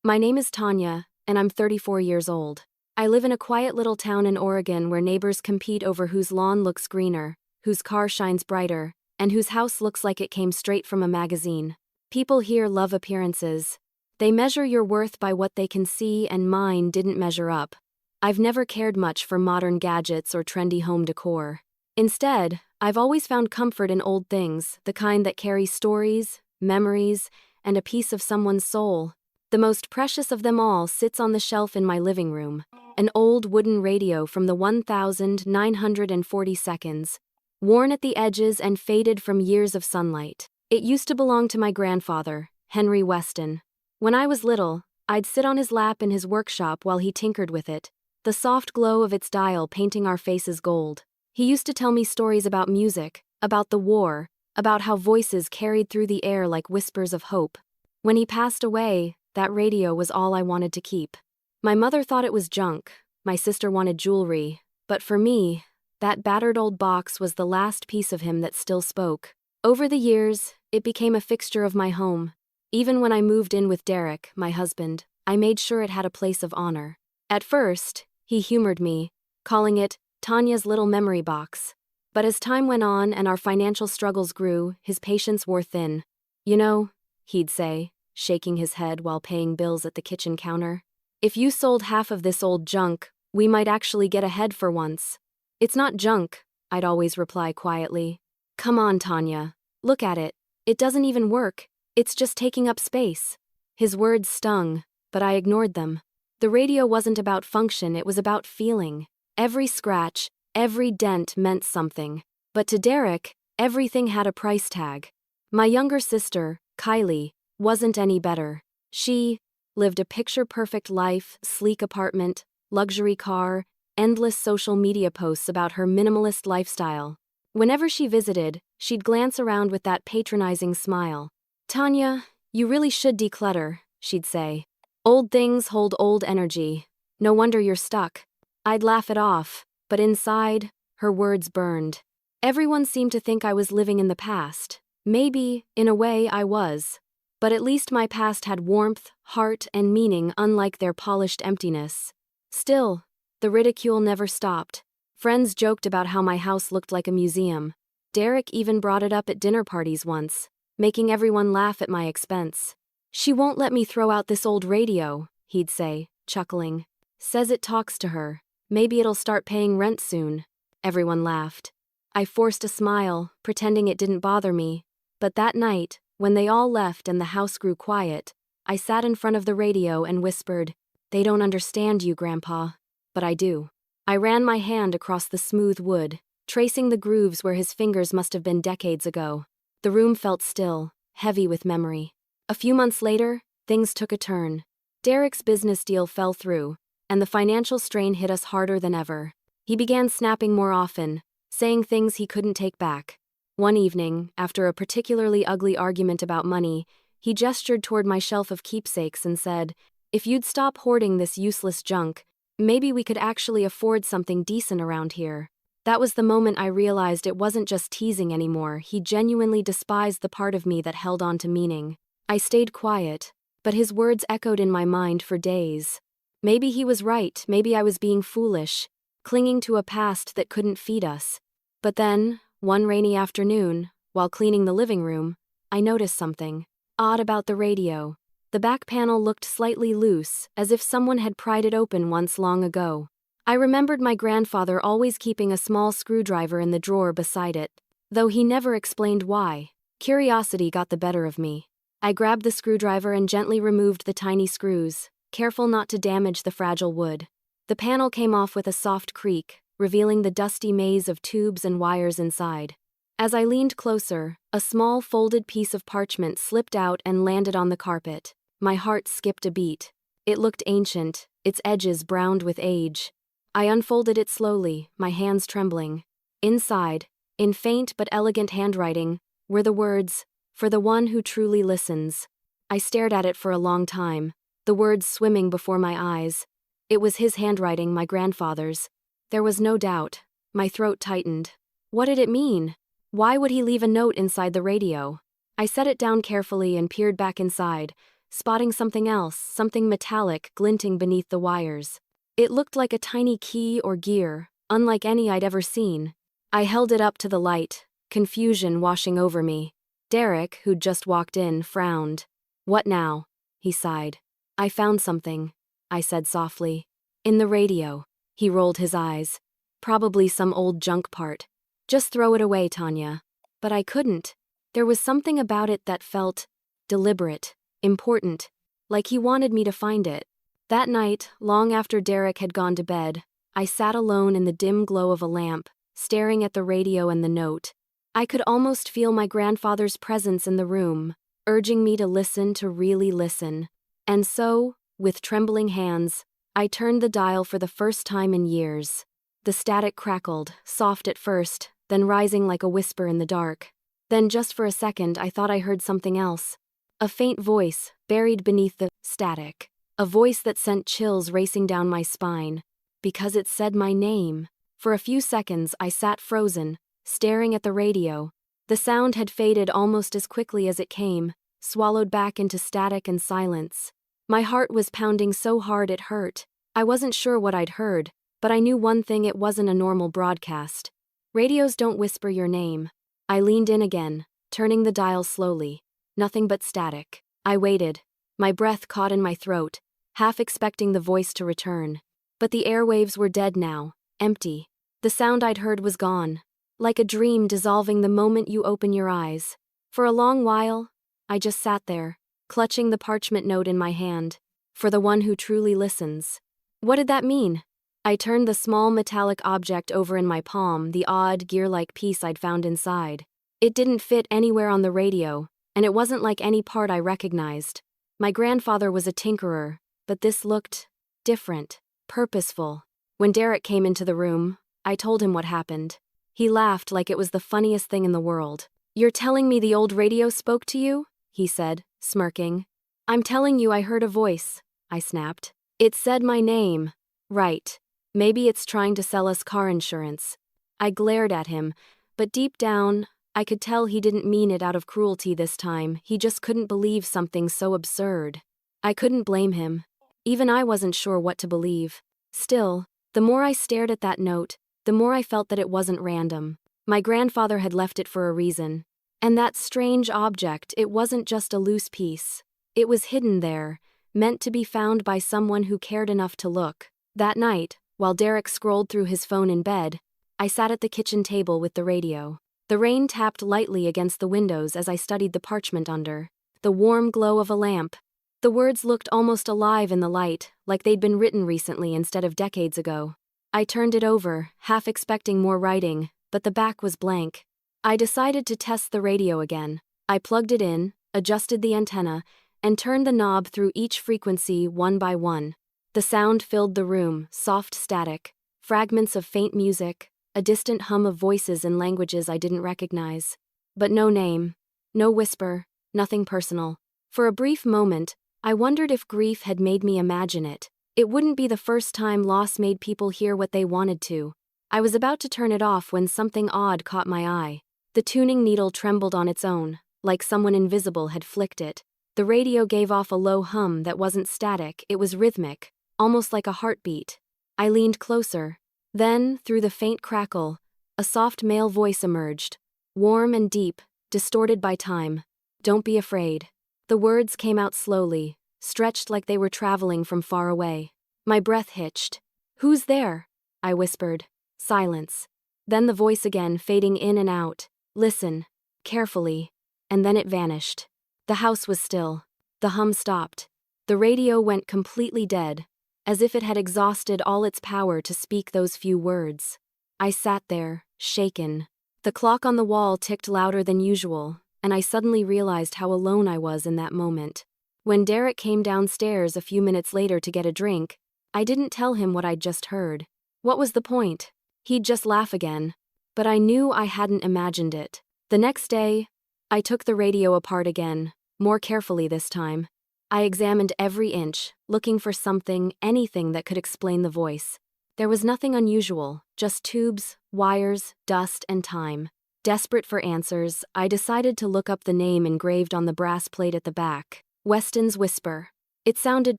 My name is Tanya, and I'm 34 years old. I live in a quiet little town in Oregon where neighbors compete over whose lawn looks greener, whose car shines brighter, and whose house looks like it came straight from a magazine. People here love appearances. They measure your worth by what they can see, and mine didn't measure up. I've never cared much for modern gadgets or trendy home decor. Instead, I've always found comfort in old things, the kind that carry stories, memories, and a piece of someone's soul. The most precious of them all sits on the shelf in my living room, an old wooden radio from the 1940s, worn at the edges and faded from years of sunlight. It used to belong to my grandfather, Henry Weston. When I was little, I'd sit on his lap in his workshop while he tinkered with it, the soft glow of its dial painting our faces gold. He used to tell me stories about music, about the war, about how voices carried through the air like whispers of hope. When he passed away, that radio was all I wanted to keep. My mother thought it was junk, my sister wanted jewelry, but for me, that battered old box was the last piece of him that still spoke. Over the years, it became a fixture of my home. Even when I moved in with Derek, my husband, I made sure it had a place of honor. At first, he humored me, calling it Tanya's little memory box. But as time went on and our financial struggles grew, his patience wore thin. "You know," he'd say, shaking his head while paying bills at the kitchen counter, "if you sold half of this old junk, we might actually get ahead for once." "It's not junk," I'd always reply quietly. "Come on, Tanya. Look at it. It doesn't even work. It's just taking up space." His words stung, but I ignored them. The radio wasn't about function, it was about feeling. Every scratch, every dent meant something. But to Derek, everything had a price tag. My younger sister, Kylie, wasn't any better. She lived a picture-perfect life, sleek apartment, luxury car, endless social media posts about her minimalist lifestyle. Whenever she visited, she'd glance around with that patronizing smile. "Tanya, you really should declutter," she'd say. "Old things hold old energy. No wonder you're stuck." I'd laugh it off, but inside, her words burned. Everyone seemed to think I was living in the past. Maybe, in a way, I was. But at least my past had warmth, heart, and meaning, unlike their polished emptiness. Still, the ridicule never stopped. Friends joked about how my house looked like a museum. Derek even brought it up at dinner parties once, making everyone laugh at my expense. "She won't let me throw out this old radio," he'd say, chuckling. "Says it talks to her. Maybe it'll start paying rent soon." Everyone laughed. I forced a smile, pretending it didn't bother me. But that night, when they all left and the house grew quiet, I sat in front of the radio and whispered, "They don't understand you, Grandpa." But I do. I ran my hand across the smooth wood, tracing the grooves where his fingers must have been decades ago. The room felt still, heavy with memory. A few months later, things took a turn. Derek's business deal fell through, and the financial strain hit us harder than ever. He began snapping more often, saying things he couldn't take back. One evening, after a particularly ugly argument about money, he gestured toward my shelf of keepsakes and said, "If you'd stop hoarding this useless junk, maybe we could actually afford something decent around here." That was the moment I realized it wasn't just teasing anymore. He genuinely despised the part of me that held on to meaning. I stayed quiet, but his words echoed in my mind for days. Maybe he was right, maybe I was being foolish, clinging to a past that couldn't feed us. But then, one rainy afternoon, while cleaning the living room, I noticed something odd about the radio. The back panel looked slightly loose, as if someone had pried it open once long ago. I remembered my grandfather always keeping a small screwdriver in the drawer beside it, though he never explained why. Curiosity got the better of me. I grabbed the screwdriver and gently removed the tiny screws, careful not to damage the fragile wood. The panel came off with a soft creak, revealing the dusty maze of tubes and wires inside. As I leaned closer, a small folded piece of parchment slipped out and landed on the carpet. My heart skipped a beat. It looked ancient, its edges browned with age. I unfolded it slowly, my hands trembling. Inside, in faint but elegant handwriting, were the words, "For the one who truly listens." I stared at it for a long time, the words swimming before my eyes. It was his handwriting, my grandfather's. There was no doubt. My throat tightened. What did it mean? Why would he leave a note inside the radio? I set it down carefully and peered back inside, spotting something else, something metallic glinting beneath the wires. It looked like a tiny key or gear, unlike any I'd ever seen. I held it up to the light, confusion washing over me. Derek, who'd just walked in, frowned. "What now?" he sighed. "I found something," I said softly. "In the radio." He rolled his eyes. "Probably some old junk part. Just throw it away, Tanya." But I couldn't. There was something about it that felt deliberate, important, like he wanted me to find it. That night, long after Derek had gone to bed, I sat alone in the dim glow of a lamp, staring at the radio and the note. I could almost feel my grandfather's presence in the room, urging me to listen, to really listen. And so, with trembling hands, I turned the dial for the first time in years. The static crackled, soft at first, then rising like a whisper in the dark. Then just for a second I thought I heard something else. A faint voice, buried beneath the static. A voice that sent chills racing down my spine. Because it said my name. For a few seconds I sat frozen, staring at the radio. The sound had faded almost as quickly as it came, swallowed back into static and silence. My heart was pounding so hard it hurt. I wasn't sure what I'd heard, but I knew one thing: it wasn't a normal broadcast. Radios don't whisper your name. I leaned in again, turning the dial slowly. Nothing but static. I waited, my breath caught in my throat, half expecting the voice to return. But the airwaves were dead now, empty. The sound I'd heard was gone, like a dream dissolving the moment you open your eyes. For a long while, I just sat there, clutching the parchment note in my hand. For the one who truly listens. What did that mean? I turned the small metallic object over in my palm, the odd, gear-like piece I'd found inside. It didn't fit anywhere on the radio, and it wasn't like any part I recognized. My grandfather was a tinkerer, but this looked different, purposeful. When Derek came into the room, I told him what happened. He laughed like it was the funniest thing in the world. "You're telling me the old radio spoke to you?" he said, smirking. "I'm telling you I heard a voice," I snapped. "It said my name." "Right. Maybe it's trying to sell us car insurance." I glared at him, but deep down, I could tell he didn't mean it out of cruelty this time. He just couldn't believe something so absurd. I couldn't blame him. Even I wasn't sure what to believe. Still, the more I stared at that note, the more I felt that it wasn't random. My grandfather had left it for a reason. And that strange object, it wasn't just a loose piece. It was hidden there, meant to be found by someone who cared enough to look. That night, while Derek scrolled through his phone in bed, I sat at the kitchen table with the radio. The rain tapped lightly against the windows as I studied the parchment under. The warm glow of a lamp. The words looked almost alive in the light, like they'd been written recently instead of decades ago. I turned it over, half expecting more writing, but the back was blank. I decided to test the radio again. I plugged it in, adjusted the antenna, and turned the knob through each frequency one by one. The sound filled the room, soft static, fragments of faint music, a distant hum of voices in languages I didn't recognize. But no name, no whisper, nothing personal. For a brief moment, I wondered if grief had made me imagine it. It wouldn't be the first time loss made people hear what they wanted to. I was about to turn it off when something odd caught my eye. The tuning needle trembled on its own, like someone invisible had flicked it. The radio gave off a low hum that wasn't static, it was rhythmic, almost like a heartbeat. I leaned closer. Then, through the faint crackle, a soft male voice emerged, warm and deep, distorted by time. "Don't be afraid." The words came out slowly, stretched like they were traveling from far away. My breath hitched. "Who's there?" I whispered. Silence. Then the voice again, fading in and out. "Listen. Carefully." And then it vanished. The house was still. The hum stopped. The radio went completely dead, as if it had exhausted all its power to speak those few words. I sat there, shaken. The clock on the wall ticked louder than usual, and I suddenly realized how alone I was in that moment. When Derek came downstairs a few minutes later to get a drink, I didn't tell him what I'd just heard. What was the point? He'd just laugh again. But I knew I hadn't imagined it. The next day, I took the radio apart again, more carefully this time. I examined every inch, looking for something, anything that could explain the voice. There was nothing unusual, just tubes, wires, dust, and time. Desperate for answers, I decided to look up the name engraved on the brass plate at the back, Weston's whisper. It sounded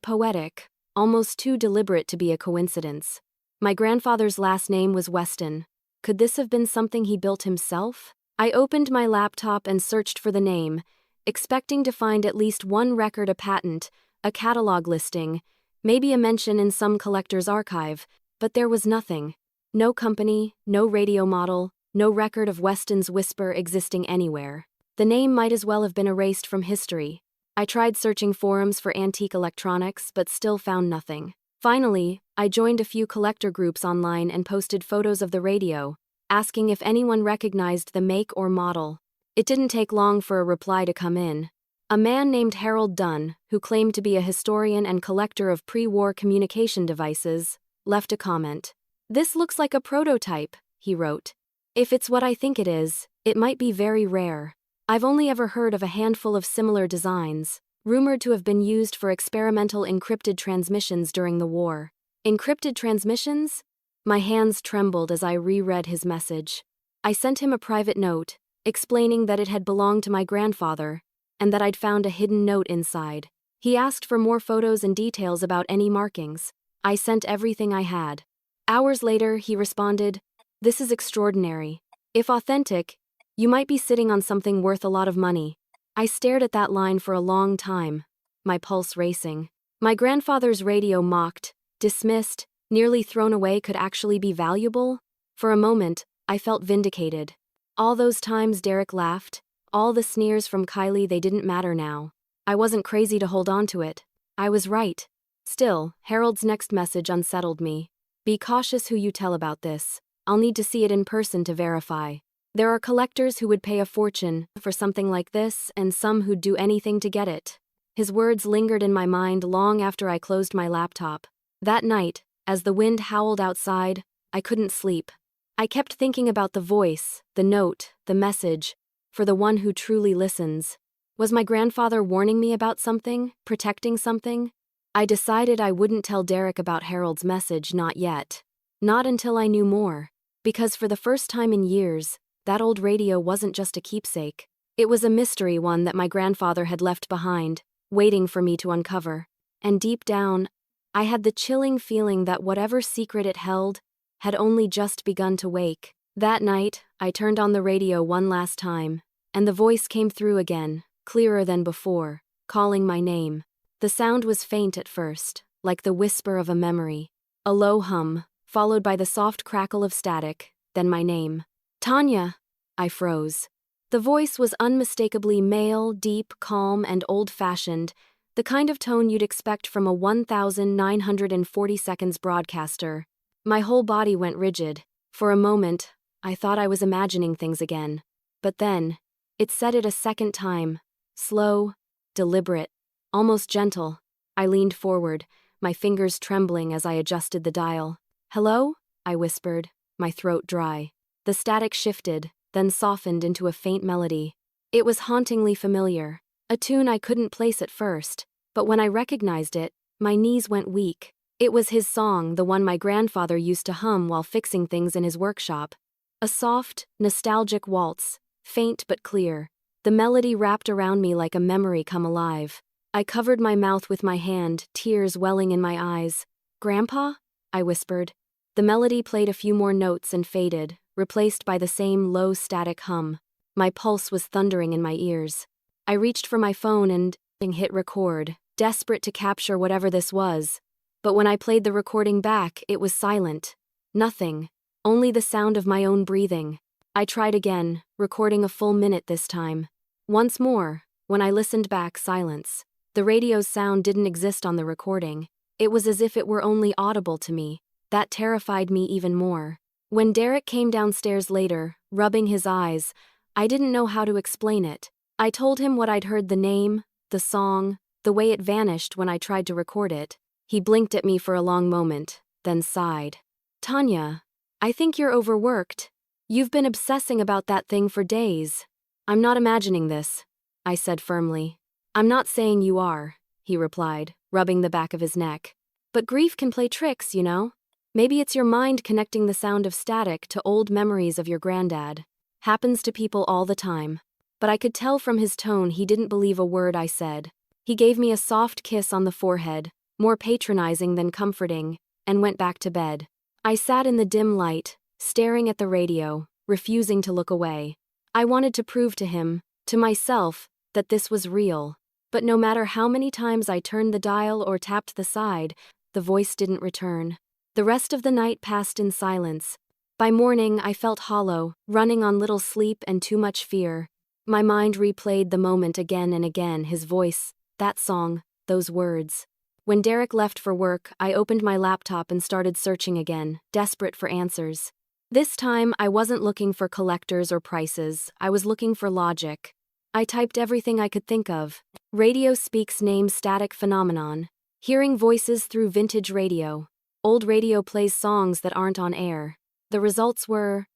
poetic, almost too deliberate to be a coincidence. My grandfather's last name was Weston. Could this have been something he built himself? I opened my laptop and searched for the name, expecting to find at least one record, a patent, a catalog listing, maybe a mention in some collector's archive, but there was nothing. No company, no radio model, no record of Weston's whisper existing anywhere. The name might as well have been erased from history. I tried searching forums for antique electronics, but still found nothing. Finally, I joined a few collector groups online and posted photos of the radio, asking if anyone recognized the make or model. It didn't take long for a reply to come in. A man named Harold Dunn, who claimed to be a historian and collector of pre-war communication devices, left a comment. "This looks like a prototype," he wrote. "If it's what I think it is, it might be very rare. I've only ever heard of a handful of similar designs, rumored to have been used for experimental encrypted transmissions during the war." Encrypted transmissions? My hands trembled as I reread his message. I sent him a private note, explaining that it had belonged to my grandfather, and that I'd found a hidden note inside. He asked for more photos and details about any markings. I sent everything I had. Hours later, he responded, "This is extraordinary. If authentic, you might be sitting on something worth a lot of money." I stared at that line for a long time, my pulse racing. My grandfather's radio, mocked, dismissed, nearly thrown away, could actually be valuable? For a moment, I felt vindicated. All those times Derek laughed, all the sneers from Kylie, they didn't matter now. I wasn't crazy to hold on to it. I was right. Still, Harold's next message unsettled me. "Be cautious who you tell about this. I'll need to see it in person to verify. There are collectors who would pay a fortune for something like this, and some who'd do anything to get it." His words lingered in my mind long after I closed my laptop. That night, as the wind howled outside, I couldn't sleep. I kept thinking about the voice, the note, the message, for the one who truly listens. Was my grandfather warning me about something, protecting something? I decided I wouldn't tell Derek about Harold's message, not yet. Not until I knew more. Because for the first time in years, that old radio wasn't just a keepsake. It was a mystery, one that my grandfather had left behind, waiting for me to uncover. And deep down, I had the chilling feeling that whatever secret it held had only just begun to wake. That night, I turned on the radio one last time, and the voice came through again, clearer than before, calling my name. The sound was faint at first, like the whisper of a memory. A low hum, followed by the soft crackle of static, then my name. "Tanya!" I froze. The voice was unmistakably male, deep, calm, and old-fashioned, the kind of tone you'd expect from a 1,940 seconds broadcaster. My whole body went rigid. For a moment, I thought I was imagining things again. But then, it said it a second time. Slow, deliberate, almost gentle. I leaned forward, my fingers trembling as I adjusted the dial. "Hello?" I whispered, my throat dry. The static shifted, then softened into a faint melody. It was hauntingly familiar, a tune I couldn't place at first, but when I recognized it, my knees went weak. It was his song, the one my grandfather used to hum while fixing things in his workshop. A soft, nostalgic waltz, faint but clear. The melody wrapped around me like a memory come alive. I covered my mouth with my hand, tears welling in my eyes. "Grandpa?" I whispered. The melody played a few more notes and faded, replaced by the same low static hum. My pulse was thundering in my ears. I reached for my phone and hit record, desperate to capture whatever this was. But when I played the recording back, it was silent. Nothing. Only the sound of my own breathing. I tried again, recording a full minute this time. Once more, when I listened back, silence. The radio's sound didn't exist on the recording. It was as if it were only audible to me. That terrified me even more. When Derek came downstairs later, rubbing his eyes, I didn't know how to explain it. I told him what I'd heard, the name, the song, the way it vanished when I tried to record it. He blinked at me for a long moment, then sighed. "Tanya, I think you're overworked. You've been obsessing about that thing for days." "I'm not imagining this," I said firmly. "I'm not saying you are," he replied, rubbing the back of his neck. "But grief can play tricks, you know? Maybe it's your mind connecting the sound of static to old memories of your granddad. Happens to people all the time." But I could tell from his tone he didn't believe a word I said. He gave me a soft kiss on the forehead, more patronizing than comforting, and went back to bed. I sat in the dim light, staring at the radio, refusing to look away. I wanted to prove to him, to myself, that this was real. But no matter how many times I turned the dial or tapped the side, the voice didn't return. The rest of the night passed in silence. By morning, I felt hollow, running on little sleep and too much fear. My mind replayed the moment again and again, his voice, that song, those words. When Derek left for work, I opened my laptop and started searching again, desperate for answers. This time, I wasn't looking for collectors or prices, I was looking for logic. I typed everything I could think of. Radio speaks name static phenomenon. Hearing voices through vintage radio. Old radio plays songs that aren't on air. The results were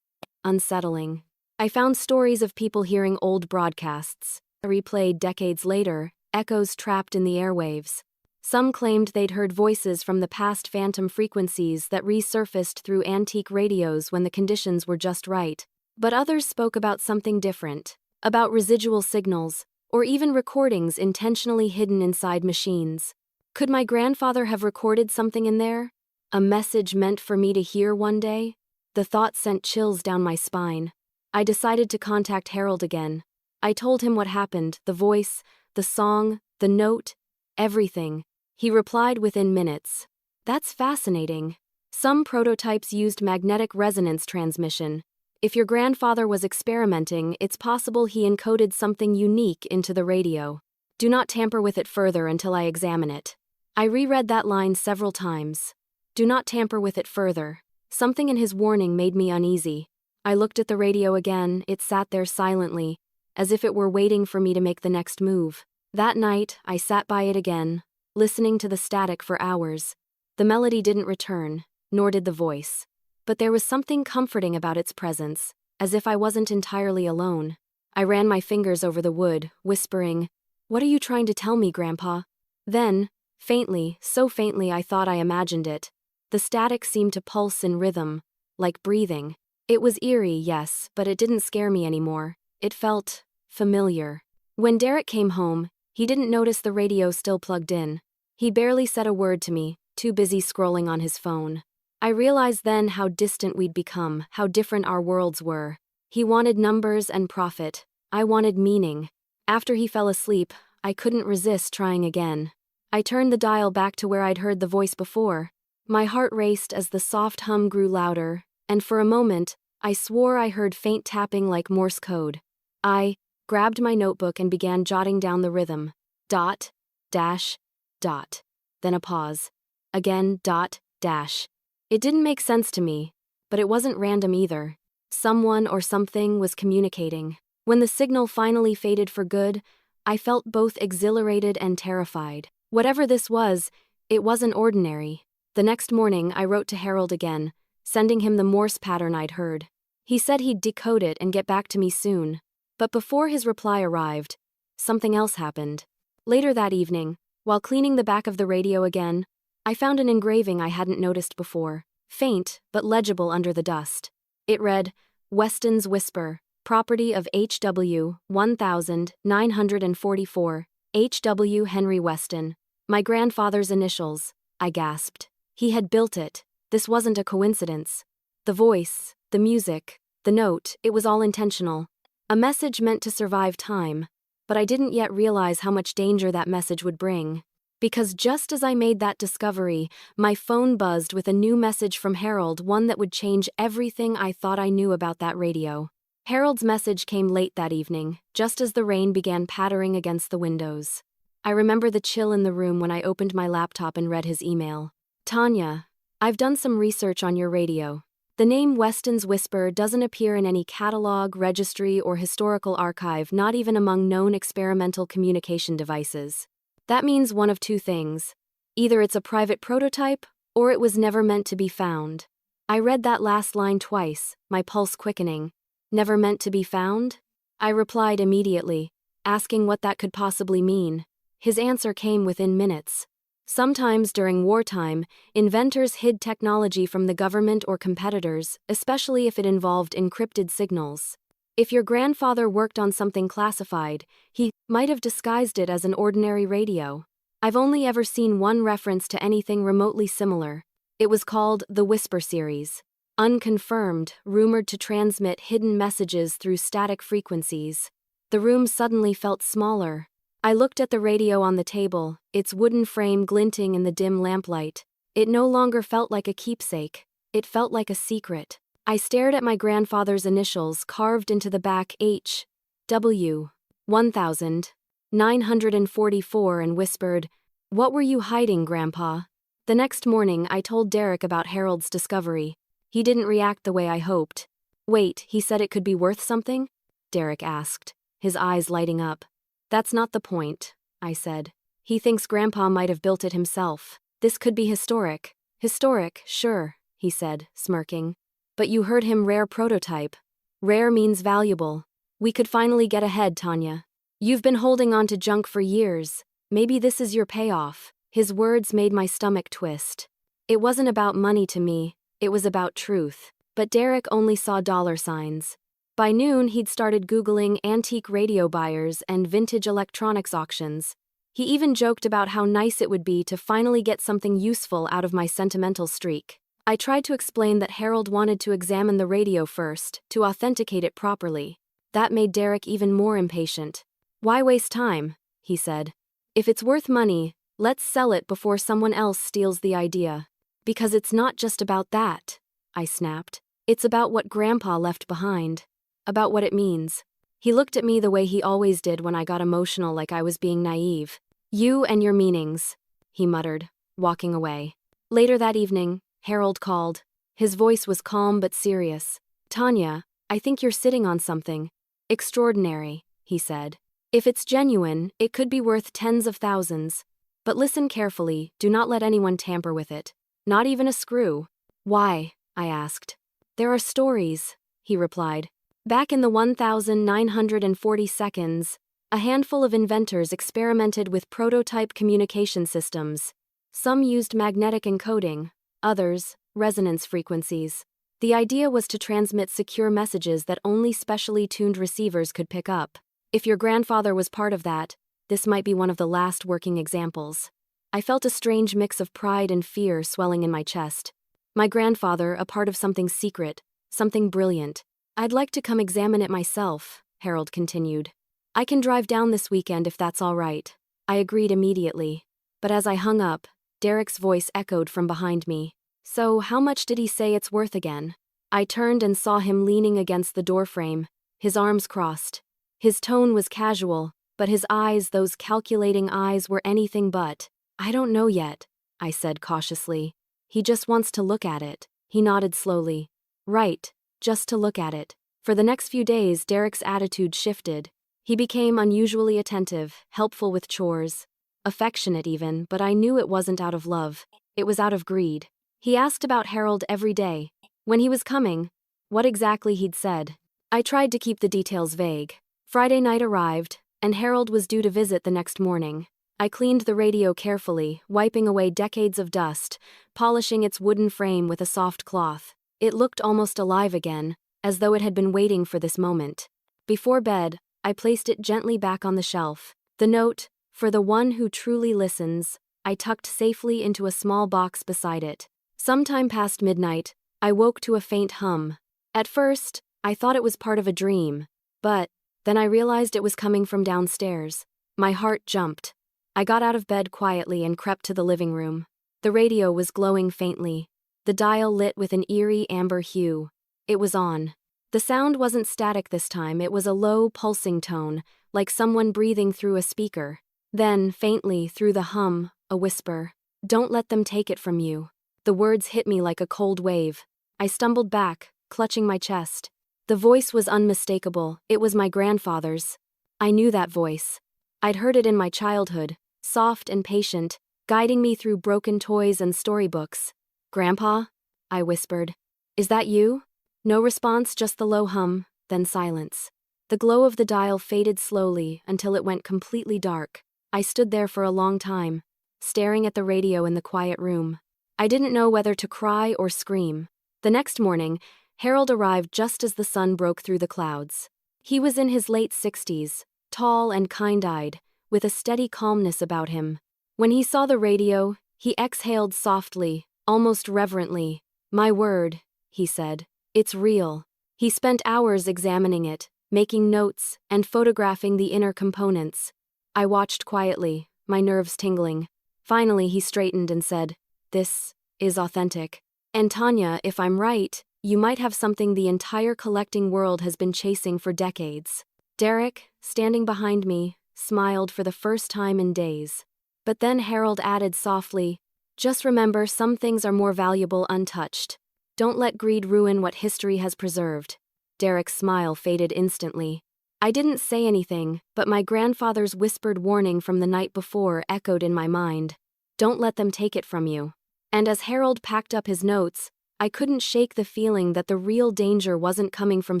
unsettling. I found stories of people hearing old broadcasts, replayed decades later, echoes trapped in the airwaves. Some claimed they'd heard voices from the past, phantom frequencies that resurfaced through antique radios when the conditions were just right. But others spoke about something different, about residual signals, or even recordings intentionally hidden inside machines. Could my grandfather have recorded something in there? A message meant for me to hear one day? The thought sent chills down my spine. I decided to contact Harold again. I told him what happened, the voice, the song, the note, everything. He replied within minutes. That's fascinating. Some prototypes used magnetic resonance transmission. If your grandfather was experimenting, it's possible he encoded something unique into the radio. Do not tamper with it further until I examine it. I reread that line several times. Do not tamper with it further. Something in his warning made me uneasy. I looked at the radio again, it sat there silently, as if it were waiting for me to make the next move. That night, I sat by it again, listening to the static for hours. The melody didn't return, nor did the voice. But there was something comforting about its presence, as if I wasn't entirely alone. I ran my fingers over the wood, whispering, "What are you trying to tell me, Grandpa?" Then, faintly, so faintly I thought I imagined it, the static seemed to pulse in rhythm, like breathing. It was eerie, yes, but it didn't scare me anymore. It felt familiar. When Derek came home, he didn't notice the radio still plugged in. He barely said a word to me, too busy scrolling on his phone. I realized then how distant we'd become, how different our worlds were. He wanted numbers and profit. I wanted meaning. After he fell asleep, I couldn't resist trying again. I turned the dial back to where I'd heard the voice before. My heart raced as the soft hum grew louder, and for a moment, I swore I heard faint tapping like Morse code. I grabbed my notebook and began jotting down the rhythm. Dot, dash, dot. Then a pause. Again, dot, dash. It didn't make sense to me, but it wasn't random either. Someone or something was communicating. When the signal finally faded for good, I felt both exhilarated and terrified. Whatever this was, it wasn't ordinary. The next morning, I wrote to Harold again, sending him the Morse pattern I'd heard. He said he'd decode it and get back to me soon. But before his reply arrived, something else happened. Later that evening, while cleaning the back of the radio again, I found an engraving I hadn't noticed before, faint but legible under the dust. It read, "Weston's Whisper, property of H.W. 1944, H.W. Henry Weston." My grandfather's initials, I gasped. He had built it. This wasn't a coincidence. The voice, the music, the note, it was all intentional. A message meant to survive time, but I didn't yet realize how much danger that message would bring. Because just as I made that discovery, my phone buzzed with a new message from Harold, one that would change everything I thought I knew about that radio. Harold's message came late that evening, just as the rain began pattering against the windows. I remember the chill in the room when I opened my laptop and read his email. "Tanya, I've done some research on your radio. The name Weston's Whisper doesn't appear in any catalog, registry, or historical archive, not even among known experimental communication devices. That means one of two things. Either it's a private prototype, or it was never meant to be found." I read that last line twice, my pulse quickening. "Never meant to be found?" I replied immediately, asking what that could possibly mean. His answer came within minutes. Sometimes during wartime, inventors hid technology from the government or competitors, especially if it involved encrypted signals. If your grandfather worked on something classified, he might have disguised it as an ordinary radio. I've only ever seen one reference to anything remotely similar. It was called the Whisper series. Unconfirmed, rumored to transmit hidden messages through static frequencies. The room suddenly felt smaller. I looked at the radio on the table, its wooden frame glinting in the dim lamplight. It no longer felt like a keepsake. It felt like a secret. I stared at my grandfather's initials carved into the back H. W. 1944 and whispered, "What were you hiding, Grandpa?" The next morning I told Derek about Harold's discovery. He didn't react the way I hoped. "Wait, he said it could be worth something?" Derek asked, his eyes lighting up. "That's not the point," I said. "He thinks Grandpa might have built it himself. This could be historic." "Historic, sure," he said, smirking. "But you heard him rare prototype. Rare means valuable. We could finally get ahead, Tanya. You've been holding on to junk for years. Maybe this is your payoff." His words made my stomach twist. It wasn't about money to me, it was about truth. But Derek only saw dollar signs. By noon, he'd started Googling antique radio buyers and vintage electronics auctions. He even joked about how nice it would be to finally get something useful out of my sentimental streak. I tried to explain that Harold wanted to examine the radio first, to authenticate it properly. That made Derek even more impatient. "Why waste time?" he said. "If it's worth money, let's sell it before someone else steals the idea." "Because it's not just about that," I snapped. "It's about what Grandpa left behind. About what it means." He looked at me the way he always did when I got emotional, like I was being naive. "You and your meanings," he muttered, walking away. Later that evening, Harold called. His voice was calm but serious. "Tanya, I think you're sitting on something extraordinary," he said. "If it's genuine, it could be worth tens of thousands. But listen carefully, do not let anyone tamper with it. Not even a screw." "Why?" I asked. "There are stories," he replied. "Back in the 1942, a handful of inventors experimented with prototype communication systems. Some used magnetic encoding, others, resonance frequencies. The idea was to transmit secure messages that only specially tuned receivers could pick up. If your grandfather was part of that, this might be one of the last working examples." I felt a strange mix of pride and fear swelling in my chest. My grandfather, a part of something secret, something brilliant. "I'd like to come examine it myself," Harold continued. "I can drive down this weekend if that's all right." I agreed immediately. But as I hung up, Derek's voice echoed from behind me. "So how much did he say it's worth again?" I turned and saw him leaning against the doorframe, his arms crossed. His tone was casual, but his eyes, those calculating eyes, were anything but. "I don't know yet," I said cautiously. "He just wants to look at it." He nodded slowly. "Right, just to look at it." For the next few days, Derek's attitude shifted. He became unusually attentive, helpful with chores. Affectionate even, but I knew it wasn't out of love. It was out of greed. He asked about Harold every day. When he was coming, what exactly he'd said. I tried to keep the details vague. Friday night arrived, and Harold was due to visit the next morning. I cleaned the radio carefully, wiping away decades of dust, polishing its wooden frame with a soft cloth. It looked almost alive again, as though it had been waiting for this moment. Before bed, I placed it gently back on the shelf. The note, "For the one who truly listens," I tucked safely into a small box beside it. Sometime past midnight, I woke to a faint hum. At first, I thought it was part of a dream, but then I realized it was coming from downstairs. My heart jumped. I got out of bed quietly and crept to the living room. The radio was glowing faintly, the dial lit with an eerie amber hue. It was on. The sound wasn't static this time, it was a low, pulsing tone, like someone breathing through a speaker. Then, faintly, through the hum, a whisper. "Don't let them take it from you." The words hit me like a cold wave. I stumbled back, clutching my chest. The voice was unmistakable, it was my grandfather's. I knew that voice. I'd heard it in my childhood, soft and patient, guiding me through broken toys and storybooks. "Grandpa?" I whispered. "Is that you?" No response, just the low hum, then silence. The glow of the dial faded slowly until it went completely dark. I stood there for a long time, staring at the radio in the quiet room. I didn't know whether to cry or scream. The next morning, Harold arrived just as the sun broke through the clouds. He was in his late 60s, tall and kind-eyed, with a steady calmness about him. When he saw the radio, he exhaled softly, almost reverently. "My word," he said. "It's real." He spent hours examining it, making notes, and photographing the inner components. I watched quietly, my nerves tingling. Finally he straightened and said, "This is authentic. And Tanya, if I'm right, you might have something the entire collecting world has been chasing for decades." Derek, standing behind me, smiled for the first time in days. But then Harold added softly, "Just remember, some things are more valuable untouched. Don't let greed ruin what history has preserved." Derek's smile faded instantly. I didn't say anything, but my grandfather's whispered warning from the night before echoed in my mind. "Don't let them take it from you." And as Harold packed up his notes, I couldn't shake the feeling that the real danger wasn't coming from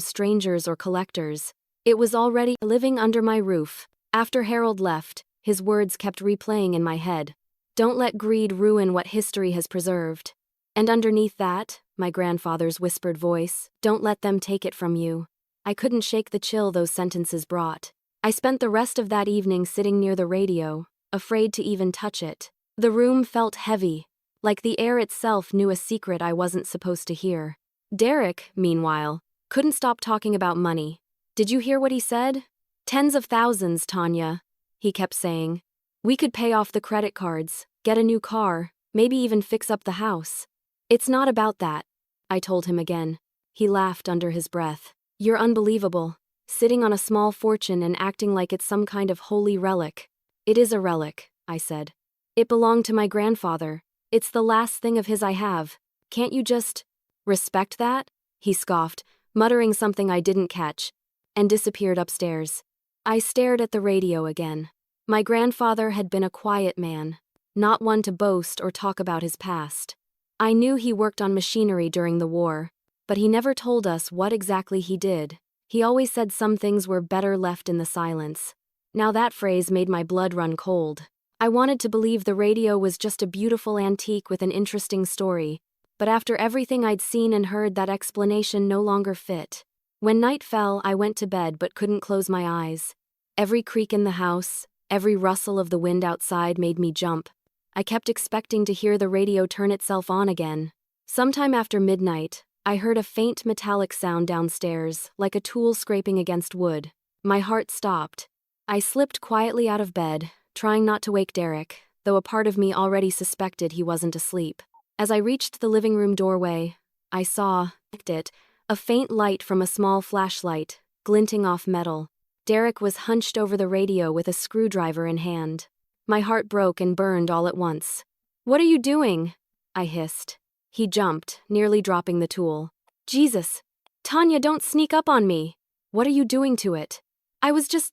strangers or collectors. It was already living under my roof. After Harold left, his words kept replaying in my head. "Don't let greed ruin what history has preserved." And underneath that, my grandfather's whispered voice, "Don't let them take it from you." I couldn't shake the chill those sentences brought. I spent the rest of that evening sitting near the radio, afraid to even touch it. The room felt heavy, like the air itself knew a secret I wasn't supposed to hear. Derek, meanwhile, couldn't stop talking about money. "Did you hear what he said? Tens of thousands, Tanya," he kept saying. "We could pay off the credit cards, get a new car, maybe even fix up the house." "It's not about that," I told him again. He laughed under his breath. "You're unbelievable, sitting on a small fortune and acting like it's some kind of holy relic." "It is a relic," I said. "It belonged to my grandfather. It's the last thing of his I have. Can't you just respect that?" He scoffed, muttering something I didn't catch, and disappeared upstairs. I stared at the radio again. My grandfather had been a quiet man, not one to boast or talk about his past. I knew he worked on machinery during the war, but he never told us what exactly he did. He always said some things were better left in the silence. Now that phrase made my blood run cold. I wanted to believe the radio was just a beautiful antique with an interesting story, but after everything I'd seen and heard, that explanation no longer fit. When night fell, I went to bed but couldn't close my eyes. Every creak in the house, every rustle of the wind outside made me jump. I kept expecting to hear the radio turn itself on again. Sometime after midnight, I heard a faint metallic sound downstairs, like a tool scraping against wood. My heart stopped. I slipped quietly out of bed, trying not to wake Derek, though a part of me already suspected he wasn't asleep. As I reached the living room doorway, I saw a faint light from a small flashlight, glinting off metal. Derek was hunched over the radio with a screwdriver in hand. My heart broke and burned all at once. "What are you doing?" I hissed. He jumped, nearly dropping the tool. "Jesus! Tanya, don't sneak up on me!" "What are you doing to it?" "I was just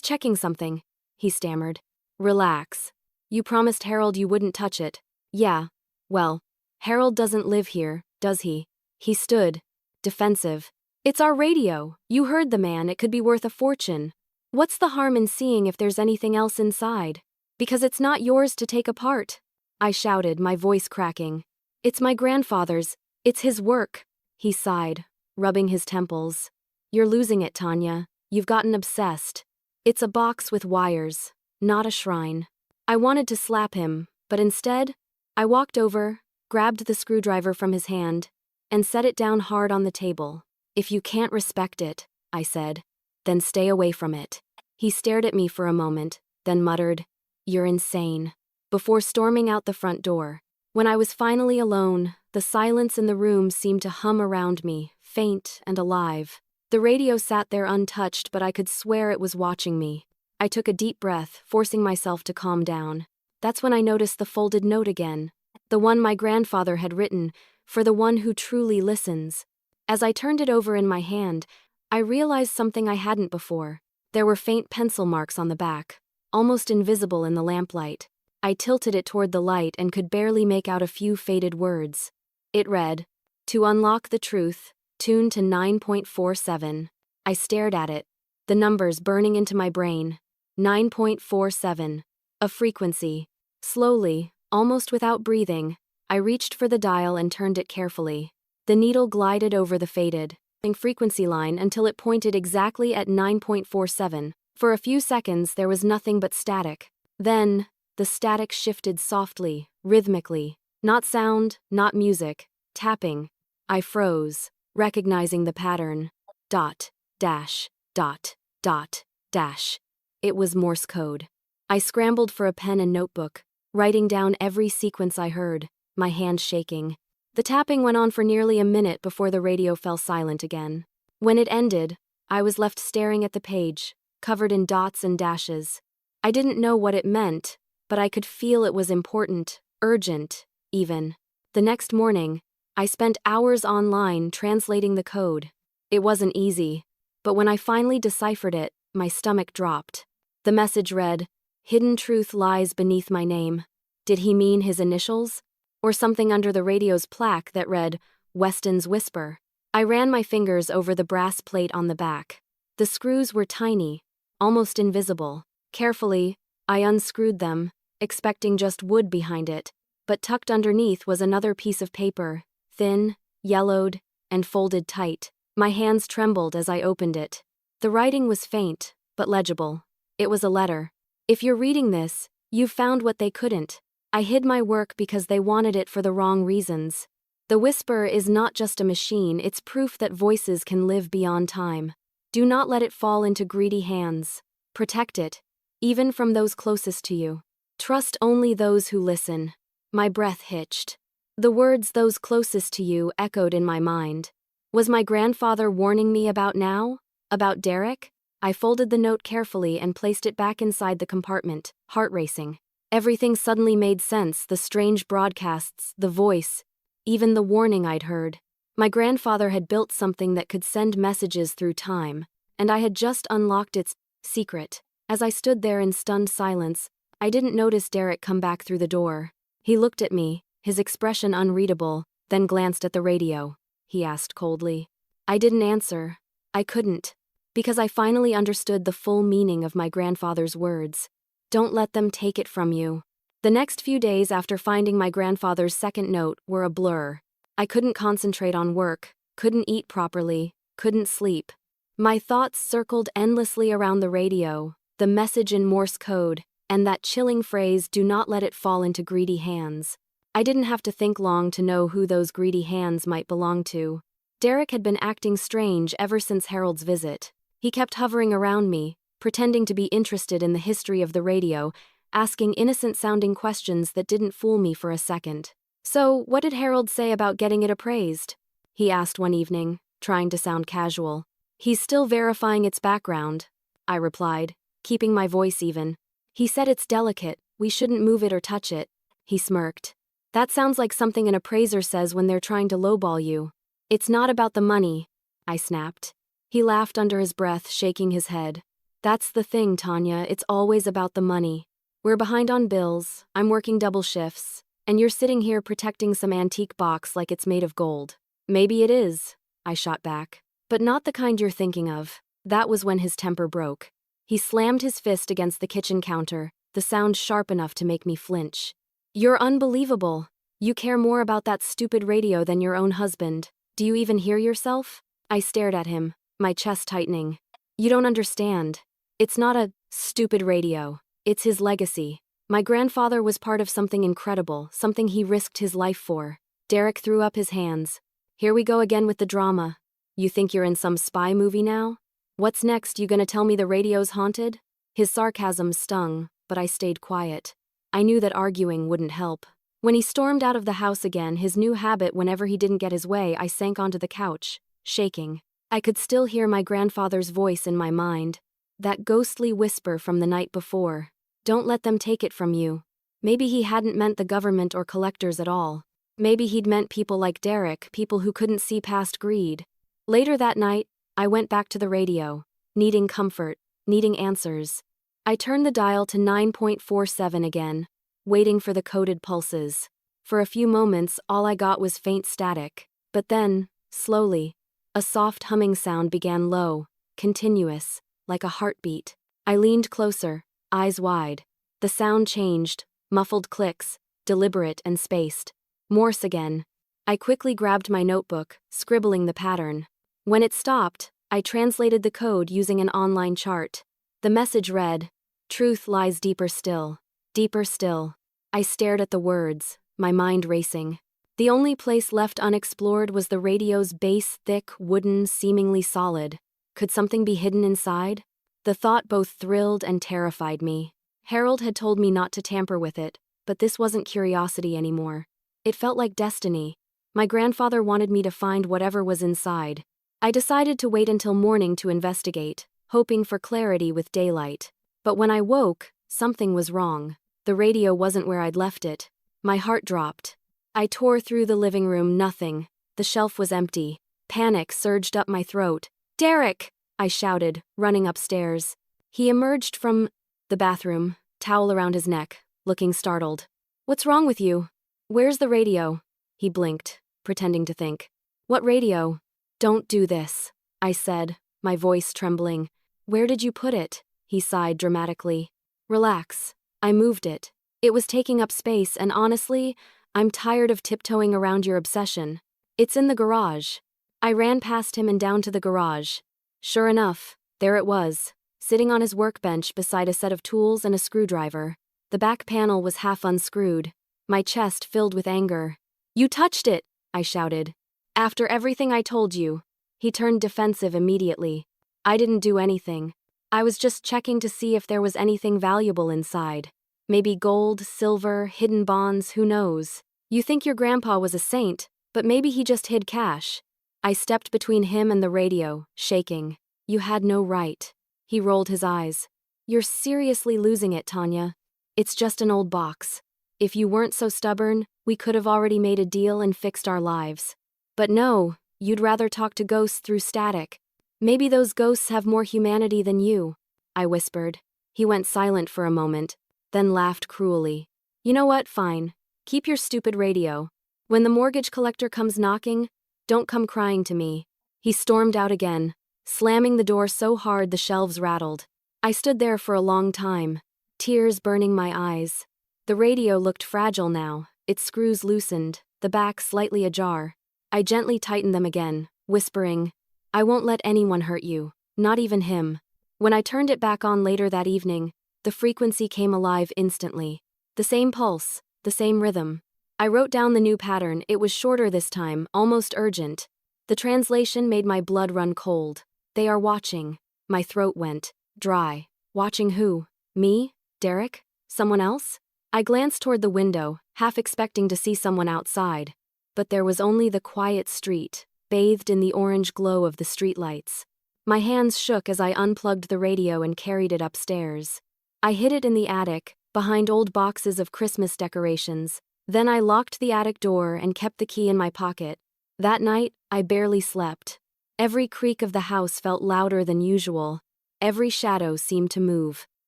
checking something," he stammered. "Relax. You promised Harold you wouldn't touch it." "Yeah. Well, Harold doesn't live here, does he?" He stood, defensive. "It's our radio. You heard the man. It could be worth a fortune. What's the harm in seeing if there's anything else inside? Because it's not yours to take apart," I shouted, my voice cracking. "It's my grandfather's. It's his work." He sighed, rubbing his temples. "You're losing it, Tanya. You've gotten obsessed. It's a box with wires, not a shrine." I wanted to slap him, but instead, I walked over, grabbed the screwdriver from his hand, and set it down hard on the table. "If you can't respect it," I said, "then stay away from it." He stared at me for a moment, then muttered, "You're insane," before storming out the front door. When I was finally alone, the silence in the room seemed to hum around me, faint and alive. The radio sat there untouched, but I could swear it was watching me. I took a deep breath, forcing myself to calm down. That's when I noticed the folded note again, the one my grandfather had written, for the one who truly listens. As I turned it over in my hand, I realized something I hadn't before. There were faint pencil marks on the back, almost invisible in the lamplight. I tilted it toward the light and could barely make out a few faded words. It read, "To unlock the truth, tune to 9.47. I stared at it, the numbers burning into my brain. 9.47. A frequency. Slowly, almost without breathing, I reached for the dial and turned it carefully. The needle glided over the faded, frequency line until it pointed exactly at 9.47. For a few seconds, there was nothing but static. Then, the static shifted softly, rhythmically. Not sound, not music. Tapping. I froze, recognizing the pattern. Dot, dash, dot, dot, dash. It was Morse code. I scrambled for a pen and notebook, writing down every sequence I heard, my hand shaking. The tapping went on for nearly a minute before the radio fell silent again. When it ended, I was left staring at the page, covered in dots and dashes. I didn't know what it meant, but I could feel it was important, urgent, even. The next morning, I spent hours online translating the code. It wasn't easy, but when I finally deciphered it, my stomach dropped. The message read, "Hidden truth lies beneath my name." Did he mean his initials? Or something under the radio's plaque that read, "Weston's Whisper"? I ran my fingers over the brass plate on the back. The screws were tiny, almost invisible. Carefully, I unscrewed them, expecting just wood behind it, but tucked underneath was another piece of paper, thin, yellowed, and folded tight. My hands trembled as I opened it. The writing was faint, but legible. It was a letter. "If you're reading this, you've found what they couldn't. I hid my work because they wanted it for the wrong reasons. The whisper is not just a machine, it's proof that voices can live beyond time. Do not let it fall into greedy hands. Protect it, even from those closest to you. Trust only those who listen." My breath hitched. The words "those closest to you" echoed in my mind. Was my grandfather warning me about now? About Derek? I folded the note carefully and placed it back inside the compartment, heart racing. Everything suddenly made sense, the strange broadcasts, the voice, even the warning I'd heard. My grandfather had built something that could send messages through time, and I had just unlocked its secret. As I stood there in stunned silence, I didn't notice Derek come back through the door. He looked at me, his expression unreadable, then glanced at the radio. He asked coldly. I didn't answer. I couldn't, because I finally understood the full meaning of my grandfather's words. Don't let them take it from you. The next few days after finding my grandfather's second note were a blur. I couldn't concentrate on work, couldn't eat properly, couldn't sleep. My thoughts circled endlessly around the radio, the message in Morse code, and that chilling phrase, "Do not let it fall into greedy hands." I didn't have to think long to know who those greedy hands might belong to. Derek had been acting strange ever since Harold's visit. He kept hovering around me, pretending to be interested in the history of the radio, asking innocent-sounding questions that didn't fool me for a second. "So, what did Harold say about getting it appraised?" he asked one evening, trying to sound casual. "He's still verifying its background," I replied, keeping my voice even. "He said it's delicate, we shouldn't move it or touch it." He smirked. "That sounds like something an appraiser says when they're trying to lowball you." "It's not about the money," I snapped. He laughed under his breath, shaking his head. "That's the thing, Tanya, it's always about the money. We're behind on bills, I'm working double shifts, and you're sitting here protecting some antique box like it's made of gold." "Maybe it is," I shot back, "but not the kind you're thinking of." That was when his temper broke. He slammed his fist against the kitchen counter, the sound sharp enough to make me flinch. "You're unbelievable. You care more about that stupid radio than your own husband. Do you even hear yourself?" I stared at him, my chest tightening. "You don't understand. It's not a stupid radio. It's his legacy. My grandfather was part of something incredible, something he risked his life for." Derek threw up his hands. "Here we go again with the drama. You think you're in some spy movie now? What's next, you gonna tell me the radio's haunted?" His sarcasm stung, but I stayed quiet. I knew that arguing wouldn't help. When he stormed out of the house again, his new habit whenever he didn't get his way, I sank onto the couch, shaking. I could still hear my grandfather's voice in my mind. That ghostly whisper from the night before. "Don't let them take it from you." Maybe he hadn't meant the government or collectors at all. Maybe he'd meant people like Derek, people who couldn't see past greed. Later that night, I went back to the radio, needing comfort, needing answers. I turned the dial to 9.47 again, waiting for the coded pulses. For a few moments, all I got was faint static. But then, slowly, a soft humming sound began, low, continuous, like a heartbeat. I leaned closer, eyes wide. The sound changed, muffled clicks, deliberate and spaced. Morse again. I quickly grabbed my notebook, scribbling the pattern. When it stopped, I translated the code using an online chart. The message read, "Truth lies deeper still. Deeper still." I stared at the words, my mind racing. The only place left unexplored was the radio's base, thick, wooden, seemingly solid. Could something be hidden inside? The thought both thrilled and terrified me. Harold had told me not to tamper with it, but this wasn't curiosity anymore. It felt like destiny. My grandfather wanted me to find whatever was inside. I decided to wait until morning to investigate, hoping for clarity with daylight. But when I woke, something was wrong. The radio wasn't where I'd left it. My heart dropped. I tore through the living room, nothing. The shelf was empty. Panic surged up my throat. "Derek!" I shouted, running upstairs. He emerged from the bathroom, towel around his neck, looking startled. "What's wrong with you?" "Where's the radio?" He blinked, pretending to think. "What radio?" "Don't do this," I said, my voice trembling. "Where did you put it?" He sighed dramatically. "Relax. I moved it. It was taking up space, and honestly, I'm tired of tiptoeing around your obsession. It's in the garage." I ran past him and down to the garage. Sure enough, there it was, sitting on his workbench beside a set of tools and a screwdriver. The back panel was half unscrewed. My chest filled with anger. "You touched it!" I shouted. "After everything I told you." He turned defensive immediately. "I didn't do anything. I was just checking to see if there was anything valuable inside. Maybe gold, silver, hidden bonds, who knows? You think your grandpa was a saint, but maybe he just hid cash." I stepped between him and the radio, shaking. "You had no right." He rolled his eyes. "You're seriously losing it, Tanya. It's just an old box. If you weren't so stubborn, we could have already made a deal and fixed our lives. But no, you'd rather talk to ghosts through static. Maybe those ghosts have more humanity than you," I whispered. He went silent for a moment, then laughed cruelly. "You know what, fine. Keep your stupid radio. When the mortgage collector comes knocking, don't come crying to me." He stormed out again, slamming the door so hard the shelves rattled. I stood there for a long time, tears burning my eyes. The radio looked fragile now, its screws loosened, the back slightly ajar. I gently tightened them again, whispering, "I won't let anyone hurt you, not even him." When I turned it back on later that evening, the frequency came alive instantly. The same pulse, the same rhythm. I wrote down the new pattern. It was shorter this time, almost urgent. The translation made my blood run cold. "They are watching." My throat went dry. Watching who? Me? Derek? Someone else? I glanced toward the window, half expecting to see someone outside. But there was only the quiet street, bathed in the orange glow of the streetlights. My hands shook as I unplugged the radio and carried it upstairs. I hid it in the attic, behind old boxes of Christmas decorations. Then I locked the attic door and kept the key in my pocket. That night, I barely slept. Every creak of the house felt louder than usual. Every shadow seemed to move.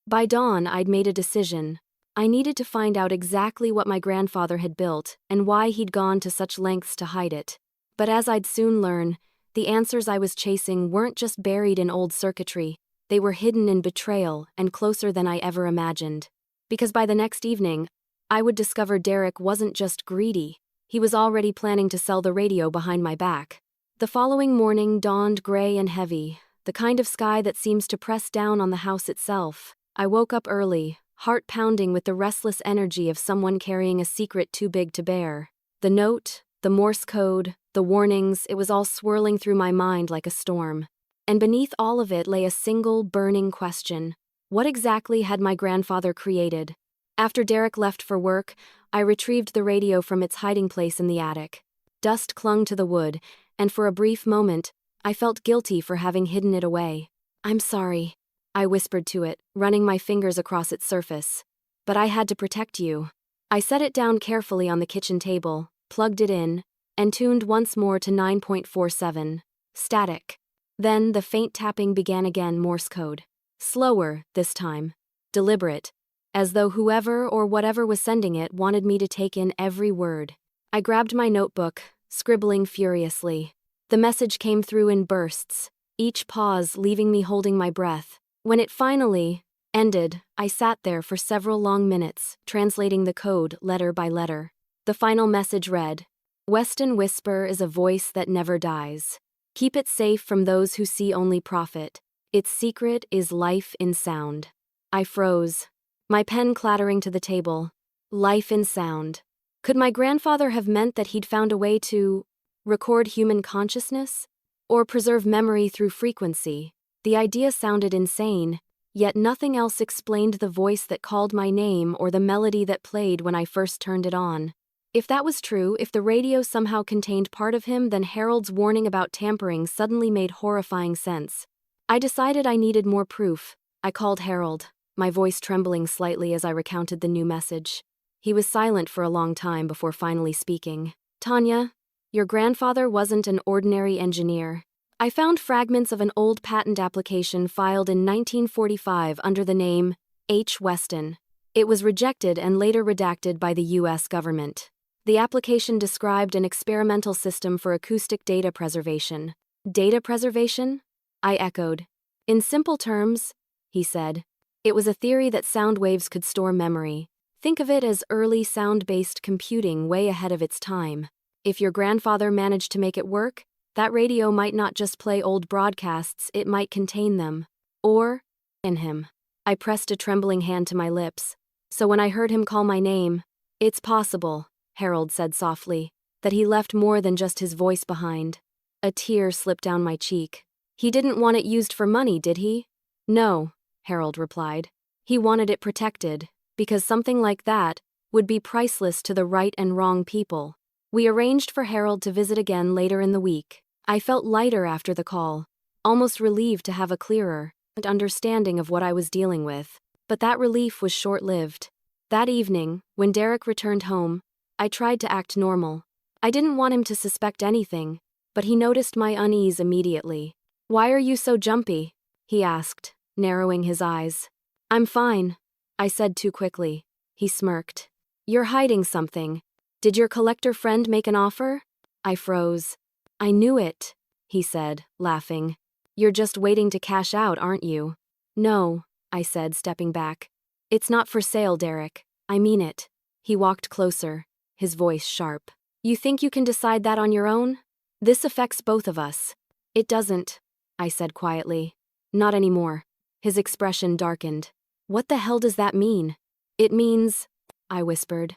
By dawn, I'd made a decision. I needed to find out exactly what my grandfather had built and why he'd gone to such lengths to hide it. But as I'd soon learn, the answers I was chasing weren't just buried in old circuitry. They were hidden in betrayal and closer than I ever imagined. Because by the next evening, I would discover Derek wasn't just greedy. He was already planning to sell the radio behind my back. The following morning dawned gray and heavy, the kind of sky that seems to press down on the house itself. I woke up early, heart pounding with the restless energy of someone carrying a secret too big to bear. The note, the Morse code, the warnings, it was all swirling through my mind like a storm. And beneath all of it lay a single, burning question. What exactly had my grandfather created? After Derek left for work, I retrieved the radio from its hiding place in the attic. Dust clung to the wood, and for a brief moment, I felt guilty for having hidden it away. "I'm sorry," I whispered to it, running my fingers across its surface. "But I had to protect you." I set it down carefully on the kitchen table, plugged it in, and tuned once more to 9.47. Static. Then the faint tapping began again, Morse code. Slower, this time. Deliberate. As though whoever or whatever was sending it wanted me to take in every word. I grabbed my notebook, scribbling furiously. The message came through in bursts, each pause leaving me holding my breath. When it finally ended, I sat there for several long minutes, translating the code letter by letter. The final message read, "Weston Whisper is a voice that never dies. Keep it safe from those who see only profit. Its secret is life in sound. I froze, my pen clattering to the table. Life in sound. Could my grandfather have meant that he'd found a way to record human consciousness? Or preserve memory through frequency? The idea sounded insane, yet nothing else explained the voice that called my name or the melody that played when I first turned it on. If that was true, if the radio somehow contained part of him, then Harold's warning about tampering suddenly made horrifying sense. I decided I needed more proof. I called Harold, my voice trembling slightly as I recounted the new message. He was silent for a long time before finally speaking. Tanya, your grandfather wasn't an ordinary engineer. I found fragments of an old patent application filed in 1945 under the name H. Weston. It was rejected and later redacted by the U.S. government. The application described an experimental system for acoustic data preservation. Data preservation? I echoed. In simple terms, he said, it was a theory that sound waves could store memory. Think of it as early sound-based computing way ahead of its time. If your grandfather managed to make it work, that radio might not just play old broadcasts, it might contain them. Or, in him. I pressed a trembling hand to my lips. So when I heard him call my name, it's possible, Harold said softly, that he left more than just his voice behind. A tear slipped down my cheek. He didn't want it used for money, did he? No, Harold replied. He wanted it protected, because something like that would be priceless to the right and wrong people. We arranged for Harold to visit again later in the week. I felt lighter after the call, almost relieved to have a clearer understanding of what I was dealing with. But that relief was short-lived. That evening, when Derek returned home, I tried to act normal. I didn't want him to suspect anything, but he noticed my unease immediately. Why are you so jumpy? He asked, narrowing his eyes. I'm fine, I said too quickly. He smirked. You're hiding something. Did your collector friend make an offer? I froze. I knew it, he said, laughing. You're just waiting to cash out, aren't you? No, I said, stepping back. It's not for sale, Derek. I mean it. He walked closer, his voice sharp. You think you can decide that on your own? This affects both of us. It doesn't, I said quietly. Not anymore. His expression darkened. What the hell does that mean? It means, I whispered,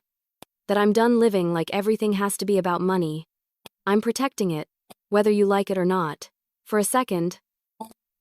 that I'm done living like everything has to be about money. I'm protecting it, whether you like it or not. For a second,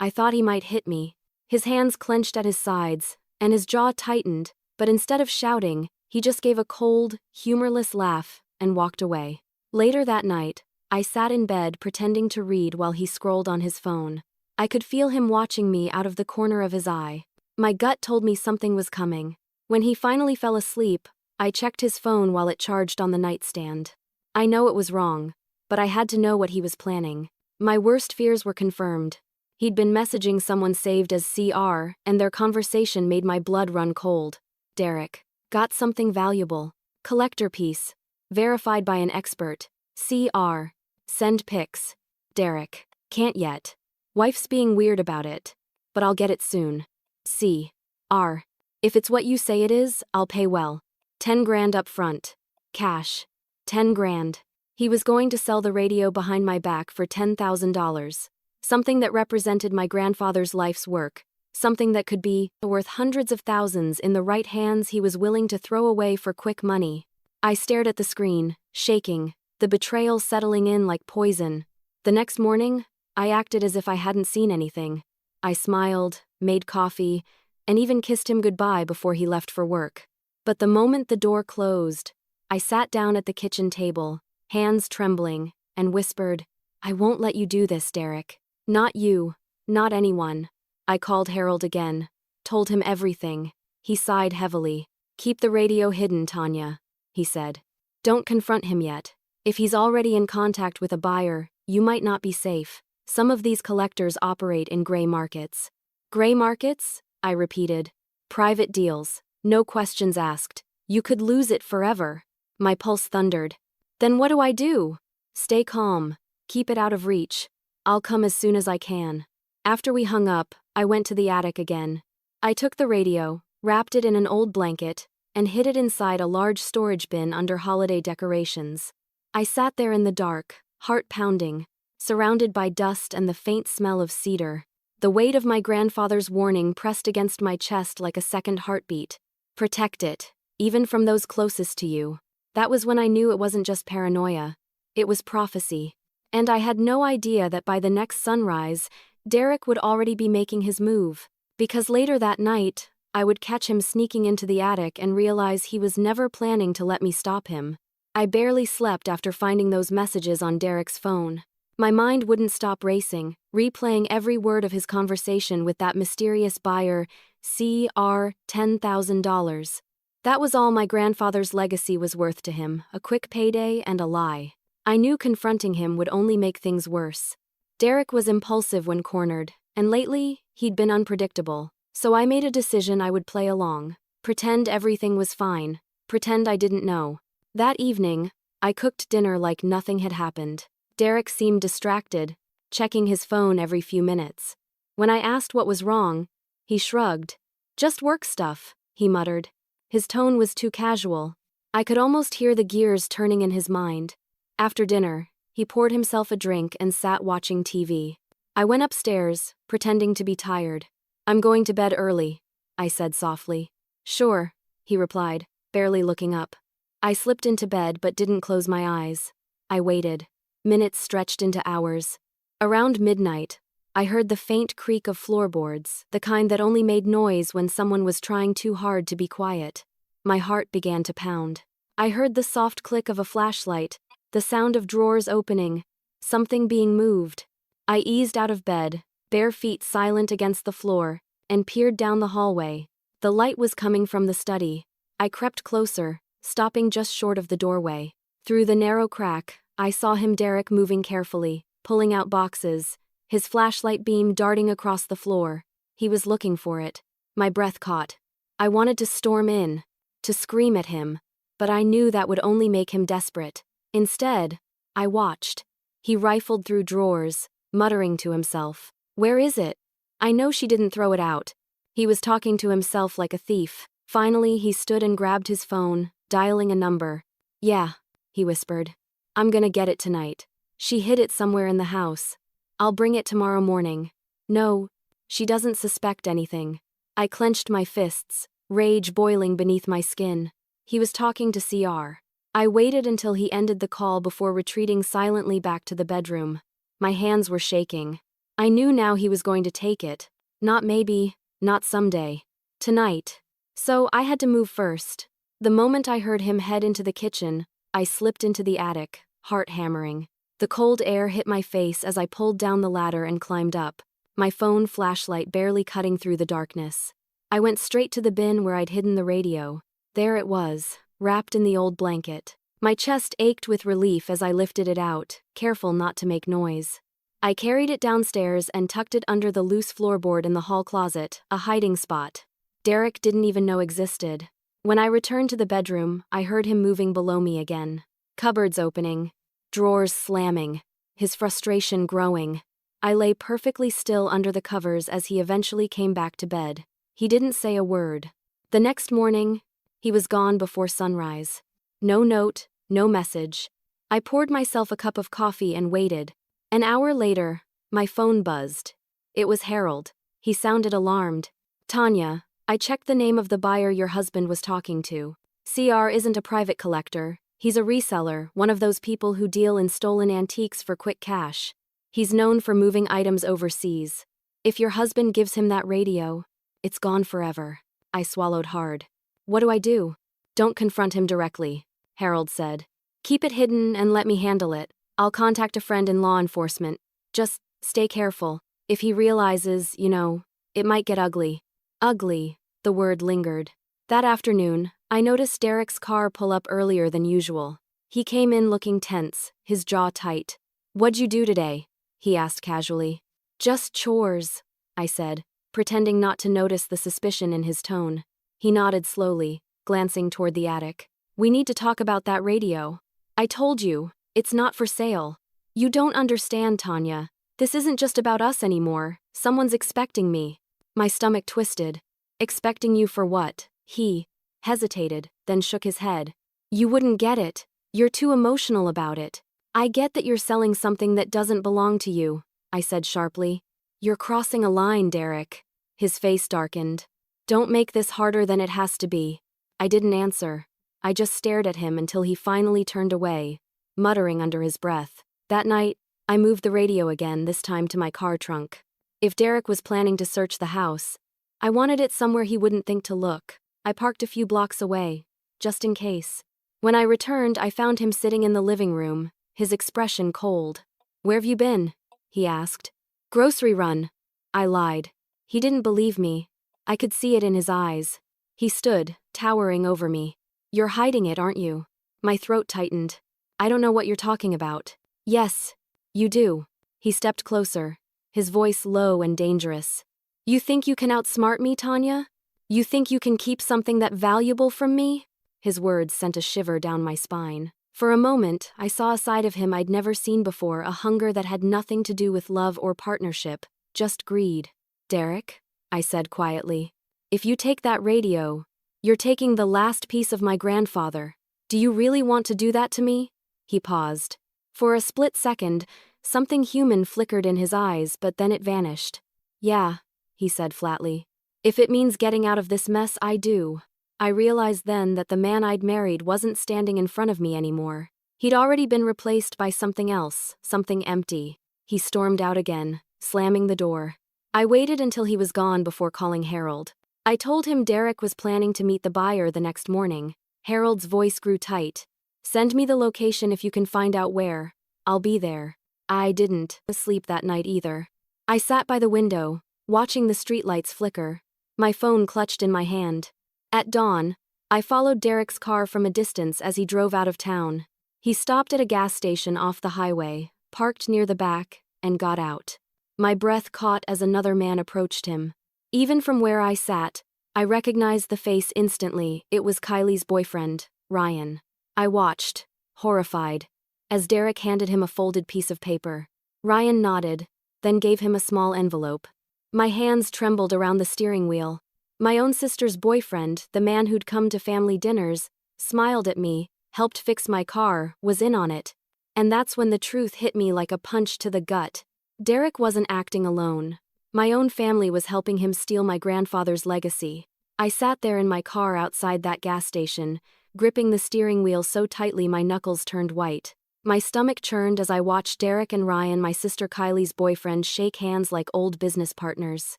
I thought he might hit me. His hands clenched at his sides, and his jaw tightened, but instead of shouting, he just gave a cold, humorless laugh and walked away. Later that night, I sat in bed pretending to read while he scrolled on his phone. I could feel him watching me out of the corner of his eye. My gut told me something was coming. When he finally fell asleep, I checked his phone while it charged on the nightstand. I know it was wrong, but I had to know what he was planning. My worst fears were confirmed. He'd been messaging someone saved as CR, and their conversation made my blood run cold. Derek. Got something valuable. Collector piece. Verified by an expert. CR. Send pics. Derek. Can't yet. Wife's being weird about it. But I'll get it soon. CR. If it's what you say it is, I'll pay well. 10 grand up front. Cash. 10 grand. He was going to sell the radio behind my back for $10,000. Something that represented my grandfather's life's work. Something that could be worth hundreds of thousands in the right hands he was willing to throw away for quick money. I stared at the screen, shaking, the betrayal settling in like poison. The next morning, I acted as if I hadn't seen anything. I smiled, made coffee, and even kissed him goodbye before he left for work. But the moment the door closed, I sat down at the kitchen table, hands trembling, and whispered, I won't let you do this, Derek. Not you, not anyone. I called Harold again, told him everything. He sighed heavily. Keep the radio hidden, Tanya, he said. Don't confront him yet. If he's already in contact with a buyer, you might not be safe. Some of these collectors operate in gray markets. Gray markets? I repeated. Private deals. No questions asked. You could lose it forever. My pulse thundered. Then what do I do? Stay calm. Keep it out of reach. I'll come as soon as I can. After we hung up, I went to the attic again. I took the radio, wrapped it in an old blanket, and hid it inside a large storage bin under holiday decorations. I sat there in the dark, heart pounding, surrounded by dust and the faint smell of cedar. The weight of my grandfather's warning pressed against my chest like a second heartbeat. Protect it, even from those closest to you. That was when I knew it wasn't just paranoia. It was prophecy. And I had no idea that by the next sunrise, Derek would already be making his move. Because later that night, I would catch him sneaking into the attic and realize he was never planning to let me stop him. I barely slept after finding those messages on Derek's phone. My mind wouldn't stop racing, replaying every word of his conversation with that mysterious buyer, $10,000. That was all my grandfather's legacy was worth to him, a quick payday and a lie. I knew confronting him would only make things worse. Derek was impulsive when cornered, and lately, he'd been unpredictable. So I made a decision I would play along, pretend everything was fine, pretend I didn't know. That evening, I cooked dinner like nothing had happened. Derek seemed distracted, checking his phone every few minutes. When I asked what was wrong, he shrugged. Just work stuff, he muttered. His tone was too casual. I could almost hear the gears turning in his mind. After dinner, he poured himself a drink and sat watching TV. I went upstairs, pretending to be tired. I'm going to bed early, I said softly. Sure, he replied, barely looking up. I slipped into bed but didn't close my eyes. I waited. Minutes stretched into hours. Around midnight, I heard the faint creak of floorboards, the kind that only made noise when someone was trying too hard to be quiet. My heart began to pound. I heard the soft click of a flashlight, the sound of drawers opening, something being moved. I eased out of bed, bare feet silent against the floor, and peered down the hallway. The light was coming from the study. I crept closer, stopping just short of the doorway. Through the narrow crack, I saw Derek moving carefully, pulling out boxes, his flashlight beam darting across the floor. He was looking for it. My breath caught. I wanted to storm in, to scream at him, but I knew that would only make him desperate. Instead, I watched. He rifled through drawers, muttering to himself. Where is it? I know she didn't throw it out. He was talking to himself like a thief. Finally, he stood and grabbed his phone, dialing a number. Yeah, he whispered. I'm gonna get it tonight. She hid it somewhere in the house. I'll bring it tomorrow morning. No, she doesn't suspect anything. I clenched my fists, rage boiling beneath my skin. He was talking to CR. I waited until he ended the call before retreating silently back to the bedroom. My hands were shaking. I knew now he was going to take it. Not maybe, not someday. Tonight. So I had to move first. The moment I heard him head into the kitchen, I slipped into the attic, heart hammering. The cold air hit my face as I pulled down the ladder and climbed up, my phone flashlight barely cutting through the darkness. I went straight to the bin where I'd hidden the radio. There it was, wrapped in the old blanket. My chest ached with relief as I lifted it out, careful not to make noise. I carried it downstairs and tucked it under the loose floorboard in the hall closet, a hiding spot Derek didn't even know existed. When I returned to the bedroom, I heard him moving below me again. Cupboards opening, drawers slamming, his frustration growing. I lay perfectly still under the covers as he eventually came back to bed. He didn't say a word. The next morning, he was gone before sunrise. No note, no message. I poured myself a cup of coffee and waited. An hour later, my phone buzzed. It was Harold. He sounded alarmed. Tanya, I checked the name of the buyer your husband was talking to. CR isn't a private collector. He's a reseller, one of those people who deal in stolen antiques for quick cash. He's known for moving items overseas. If your husband gives him that radio, it's gone forever. I swallowed hard. What do I do? Don't confront him directly, Harold said. Keep it hidden and let me handle it. I'll contact a friend in law enforcement. Just stay careful. If he realizes, it might get ugly. Ugly, the word lingered. That afternoon, I noticed Derek's car pull up earlier than usual. He came in looking tense, his jaw tight. What'd you do today? He asked casually. Just chores, I said, pretending not to notice the suspicion in his tone. He nodded slowly, glancing toward the attic. We need to talk about that radio. I told you, it's not for sale. You don't understand, Tanya. This isn't just about us anymore. Someone's expecting me. My stomach twisted. Expecting you for what? He hesitated, then shook his head. You wouldn't get it. You're too emotional about it. I get that you're selling something that doesn't belong to you, I said sharply. You're crossing a line, Derek. His face darkened. Don't make this harder than it has to be. I didn't answer. I just stared at him until he finally turned away, muttering under his breath. That night, I moved the radio again, this time to my car trunk. If Derek was planning to search the house, I wanted it somewhere he wouldn't think to look. I parked a few blocks away, just in case. When I returned, I found him sitting in the living room, his expression cold. "Where've you been?" he asked. "Grocery run." I lied. He didn't believe me. I could see it in his eyes. He stood, towering over me. "You're hiding it, aren't you?" My throat tightened. "I don't know what you're talking about." "Yes, you do." He stepped closer, his voice low and dangerous. "You think you can outsmart me, Tanya? You think you can keep something that valuable from me?" His words sent a shiver down my spine. For a moment, I saw a side of him I'd never seen before, a hunger that had nothing to do with love or partnership, just greed. "Derek," I said quietly, "if you take that radio, you're taking the last piece of my grandfather. Do you really want to do that to me?" He paused. For a split second, something human flickered in his eyes, but then it vanished. "Yeah," he said flatly. "If it means getting out of this mess, I do." I realized then that the man I'd married wasn't standing in front of me anymore. He'd already been replaced by something else, something empty. He stormed out again, slamming the door. I waited until he was gone before calling Harold. I told him Derek was planning to meet the buyer the next morning. Harold's voice grew tight. "Send me the location if you can find out where. I'll be there." I didn't sleep that night either. I sat by the window, watching the streetlights flicker, my phone clutched in my hand. At dawn, I followed Derek's car from a distance as he drove out of town. He stopped at a gas station off the highway, parked near the back, and got out. My breath caught as another man approached him. Even from where I sat, I recognized the face instantly. It was Kylie's boyfriend, Ryan. I watched, horrified, as Derek handed him a folded piece of paper. Ryan nodded, then gave him a small envelope. My hands trembled around the steering wheel. My own sister's boyfriend, the man who'd come to family dinners, smiled at me, helped fix my car, was in on it. And that's when the truth hit me like a punch to the gut. Derek wasn't acting alone. My own family was helping him steal my grandfather's legacy. I sat there in my car outside that gas station, gripping the steering wheel so tightly my knuckles turned white. My stomach churned as I watched Derek and Ryan, my sister Kylie's boyfriend, shake hands like old business partners.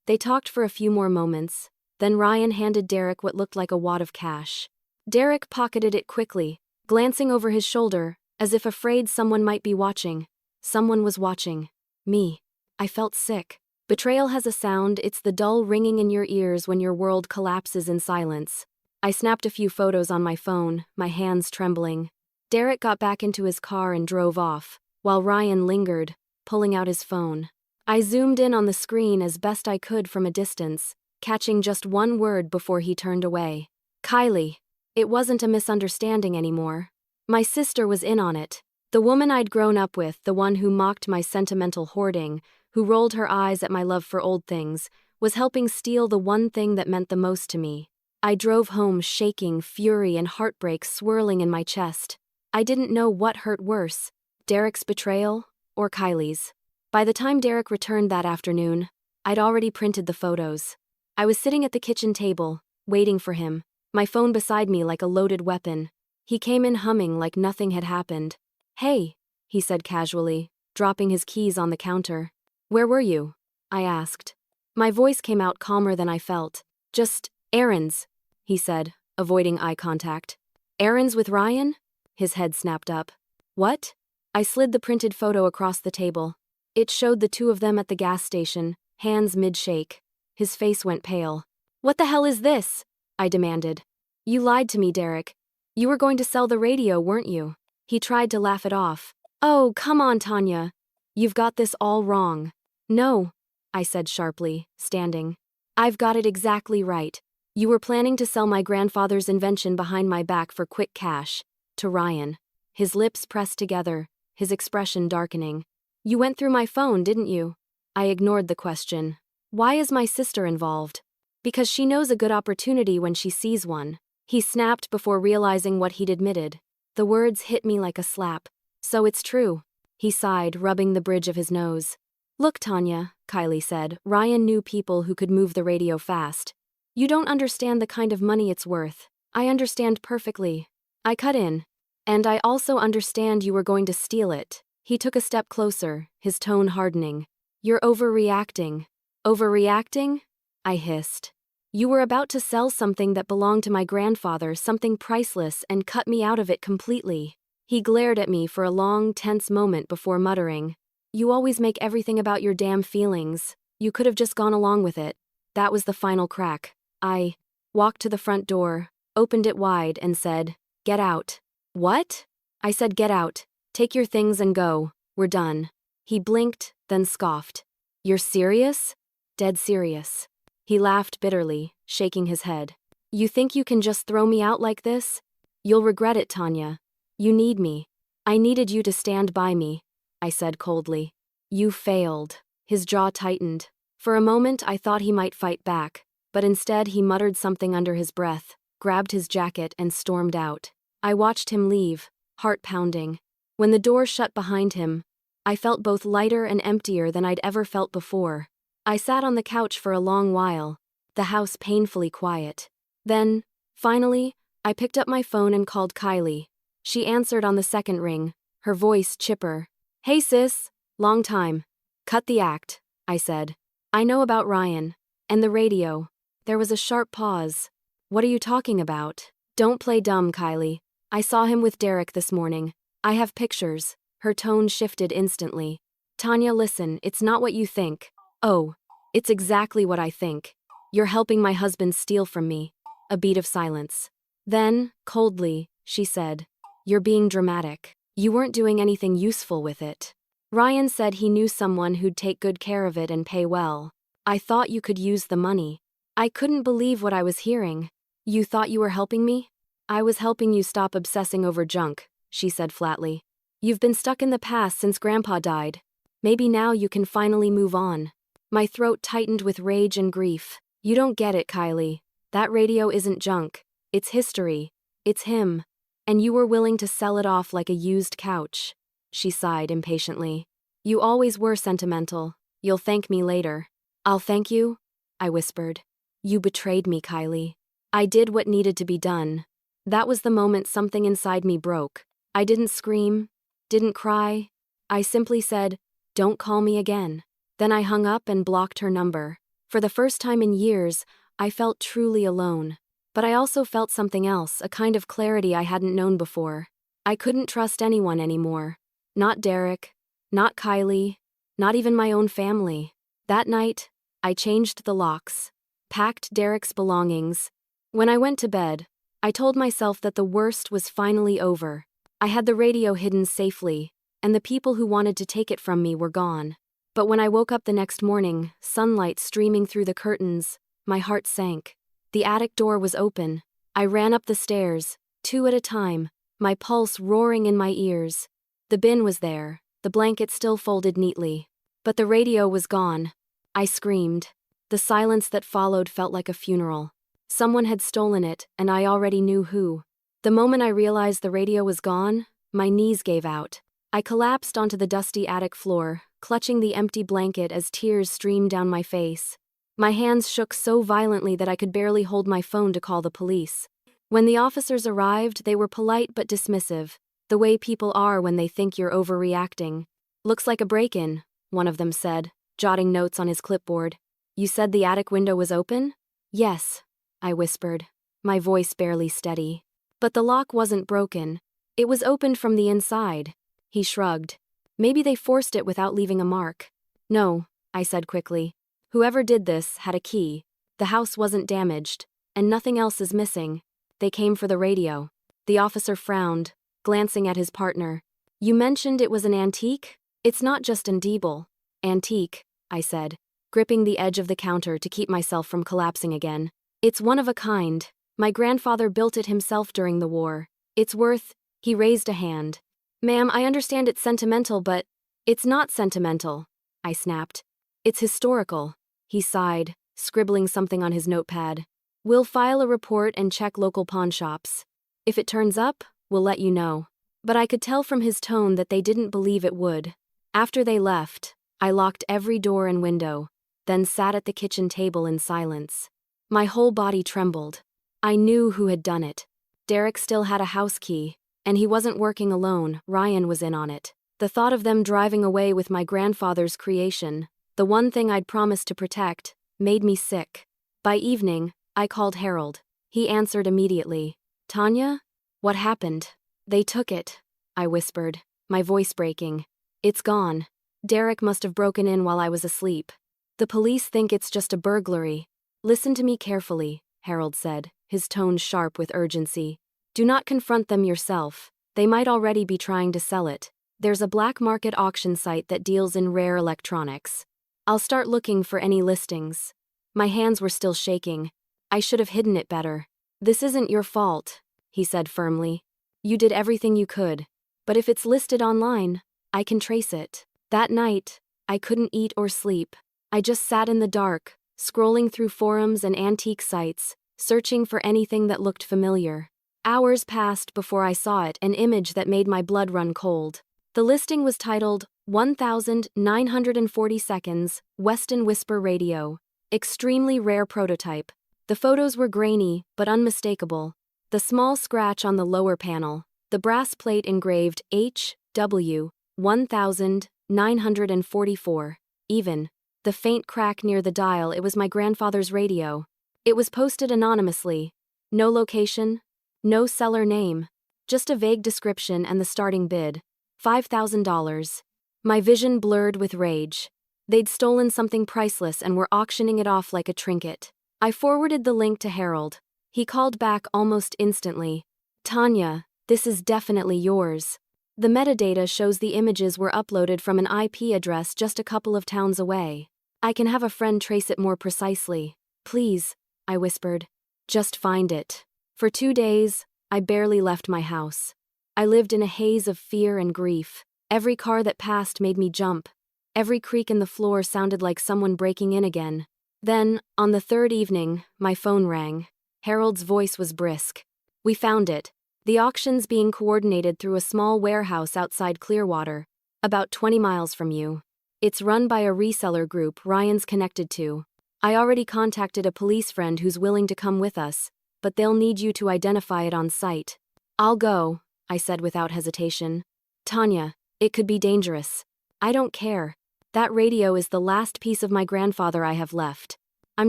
They talked for a few more moments. Then Ryan handed Derek what looked like a wad of cash. Derek pocketed it quickly, glancing over his shoulder, as if afraid someone might be watching. Someone was watching. Me. I felt sick. Betrayal has a sound. It's the dull ringing in your ears when your world collapses in silence. I snapped a few photos on my phone, my hands trembling. Derek got back into his car and drove off, while Ryan lingered, pulling out his phone. I zoomed in on the screen as best I could from a distance, catching just one word before he turned away. Kylie. It wasn't a misunderstanding anymore. My sister was in on it. The woman I'd grown up with, the one who mocked my sentimental hoarding, who rolled her eyes at my love for old things, was helping steal the one thing that meant the most to me. I drove home shaking, fury and heartbreak swirling in my chest. I didn't know what hurt worse, Derek's betrayal or Kylie's. By the time Derek returned that afternoon, I'd already printed the photos. I was sitting at the kitchen table, waiting for him, my phone beside me like a loaded weapon. He came in humming like nothing had happened. "Hey," he said casually, dropping his keys on the counter. "Where were you?" I asked. My voice came out calmer than I felt. "Just errands," he said, avoiding eye contact. "Errands with Ryan?" His head snapped up. "What?" I slid the printed photo across the table. It showed the two of them at the gas station, hands mid-shake. His face went pale. "What the hell is this?" I demanded. "You lied to me, Derek. You were going to sell the radio, weren't you?" He tried to laugh it off. "Oh, come on, Tanya. You've got this all wrong." "No," I said sharply, standing. "I've got it exactly right. You were planning to sell my grandfather's invention behind my back for quick cash, to Ryan." His lips pressed together, his expression darkening. "You went through my phone, didn't you?" I ignored the question. "Why is my sister involved?" "Because she knows a good opportunity when she sees one." He snapped before realizing what he'd admitted. The words hit me like a slap. So it's true. He sighed, rubbing the bridge of his nose. Look, Tanya, Kylie said, Ryan knew people who could move the radio fast. You don't understand the kind of money it's worth. I understand perfectly. I cut in. And I also understand you were going to steal it. He took a step closer, his tone hardening. You're overreacting. Overreacting? I hissed. You were about to sell something that belonged to my grandfather, something priceless, and cut me out of it completely. He glared at me for a long, tense moment before muttering. You always make everything about your damn feelings. You could have just gone along with it. That was the final crack. I walked to the front door, opened it wide, and said, Get out. What? I said, Get out. Take your things and go. We're done. He blinked, then scoffed. You're serious? Dead serious. He laughed bitterly, shaking his head. You think you can just throw me out like this? You'll regret it, Tanya. You need me. I needed you to stand by me, I said coldly. You failed. His jaw tightened. For a moment I thought he might fight back, but instead he muttered something under his breath, grabbed his jacket and stormed out. I watched him leave, heart pounding. When the door shut behind him, I felt both lighter and emptier than I'd ever felt before. I sat on the couch for a long while, the house painfully quiet. Then, finally, I picked up my phone and called Kylie. She answered on the second ring, her voice chipper. Hey sis, long time. Cut the act, I said. I know about Ryan. And the radio. There was a sharp pause. What are you talking about? Don't play dumb, Kylie. I saw him with Derek this morning. I have pictures. Her tone shifted instantly. Tanya, listen, it's not what you think. Oh, it's exactly what I think. You're helping my husband steal from me. A beat of silence. Then, coldly, she said, You're being dramatic. You weren't doing anything useful with it. Ryan said he knew someone who'd take good care of it and pay well. I thought you could use the money. I couldn't believe what I was hearing. You thought you were helping me? I was helping you stop obsessing over junk, she said flatly. You've been stuck in the past since Grandpa died. Maybe now you can finally move on. My throat tightened with rage and grief. You don't get it, Kylie. That radio isn't junk. It's history. It's him. And you were willing to sell it off like a used couch. She sighed impatiently. You always were sentimental. You'll thank me later. I'll thank you? I whispered. You betrayed me, Kylie. I did what needed to be done. That was the moment something inside me broke. I didn't scream, didn't cry. I simply said, Don't call me again. Then I hung up and blocked her number. For the first time in years, I felt truly alone. But I also felt something else, a kind of clarity I hadn't known before. I couldn't trust anyone anymore. Not Derek, not Kylie, not even my own family. That night, I changed the locks, packed Derek's belongings. When I went to bed, I told myself that the worst was finally over. I had the radio hidden safely, and the people who wanted to take it from me were gone. But when I woke up the next morning, sunlight streaming through the curtains, my heart sank. The attic door was open. I ran up the stairs, 2 at a time, my pulse roaring in my ears. The bin was there, the blanket still folded neatly. But the radio was gone. I screamed. The silence that followed felt like a funeral. Someone had stolen it, and I already knew who. The moment I realized the radio was gone, my knees gave out. I collapsed onto the dusty attic floor, clutching the empty blanket as tears streamed down my face. My hands shook so violently that I could barely hold my phone to call the police. When the officers arrived, they were polite but dismissive, the way people are when they think you're overreacting. Looks like a break-in, one of them said, jotting notes on his clipboard. You said the attic window was open? Yes, I whispered, my voice barely steady. But the lock wasn't broken. It was opened from the inside. He shrugged. Maybe they forced it without leaving a mark. No, I said quickly. Whoever did this had a key. The house wasn't damaged, and nothing else is missing. They came for the radio. The officer frowned, glancing at his partner. You mentioned it was an antique? It's not just Indibel. Antique, I said, gripping the edge of the counter to keep myself from collapsing again. It's one of a kind. My grandfather built it himself during the war. It's worth... He raised a hand. Ma'am, I understand it's sentimental, but... It's not sentimental, I snapped. It's historical. He sighed, scribbling something on his notepad. We'll file a report and check local pawn shops. If it turns up, we'll let you know. But I could tell from his tone that they didn't believe it would. After they left, I locked every door and window, then sat at the kitchen table in silence. My whole body trembled. I knew who had done it. Derek still had a house key, and he wasn't working alone. Ryan was in on it. The thought of them driving away with my grandfather's creation, the one thing I'd promised to protect, made me sick. By evening, I called Harold. He answered immediately. "Tanya? What happened?" "They took it," I whispered, my voice breaking. "It's gone. Derek must have broken in while I was asleep. The police think it's just a burglary." "Listen to me carefully," Harold said, his tone sharp with urgency. "Do not confront them yourself. They might already be trying to sell it. There's a black market auction site that deals in rare electronics. I'll start looking for any listings." My hands were still shaking. I should have hidden it better. "This isn't your fault," he said firmly. "You did everything you could. But if it's listed online, I can trace it." That night, I couldn't eat or sleep. I just sat in the dark, scrolling through forums and antique sites, searching for anything that looked familiar. Hours passed before I saw it, an image that made my blood run cold. The listing was titled 1940 seconds, Weston Whisper Radio. Extremely rare prototype. The photos were grainy, but unmistakable. The small scratch on the lower panel, the brass plate engraved HW 1944. Even. The faint crack near the dial, it was my grandfather's radio. It was posted anonymously. No location, no seller name. Just a vague description and the starting bid. $5,000. My vision blurred with rage. They'd stolen something priceless and were auctioning it off like a trinket. I forwarded the link to Harold. He called back almost instantly. "Tanya, this is definitely yours. The metadata shows the images were uploaded from an IP address just a couple of towns away. I can have a friend trace it more precisely." "Please," I whispered. "Just find it." For 2 days, I barely left my house. I lived in a haze of fear and grief. Every car that passed made me jump. Every creak in the floor sounded like someone breaking in again. Then, on the third evening, my phone rang. Harold's voice was brisk. "We found it. The auction's being coordinated through a small warehouse outside Clearwater, about 20 miles from you. It's run by a reseller group Ryan's connected to. I already contacted a police friend who's willing to come with us, but they'll need you to identify it on site." "I'll go," I said without hesitation. "Tanya, it could be dangerous." "I don't care. That radio is the last piece of my grandfather I have left. I'm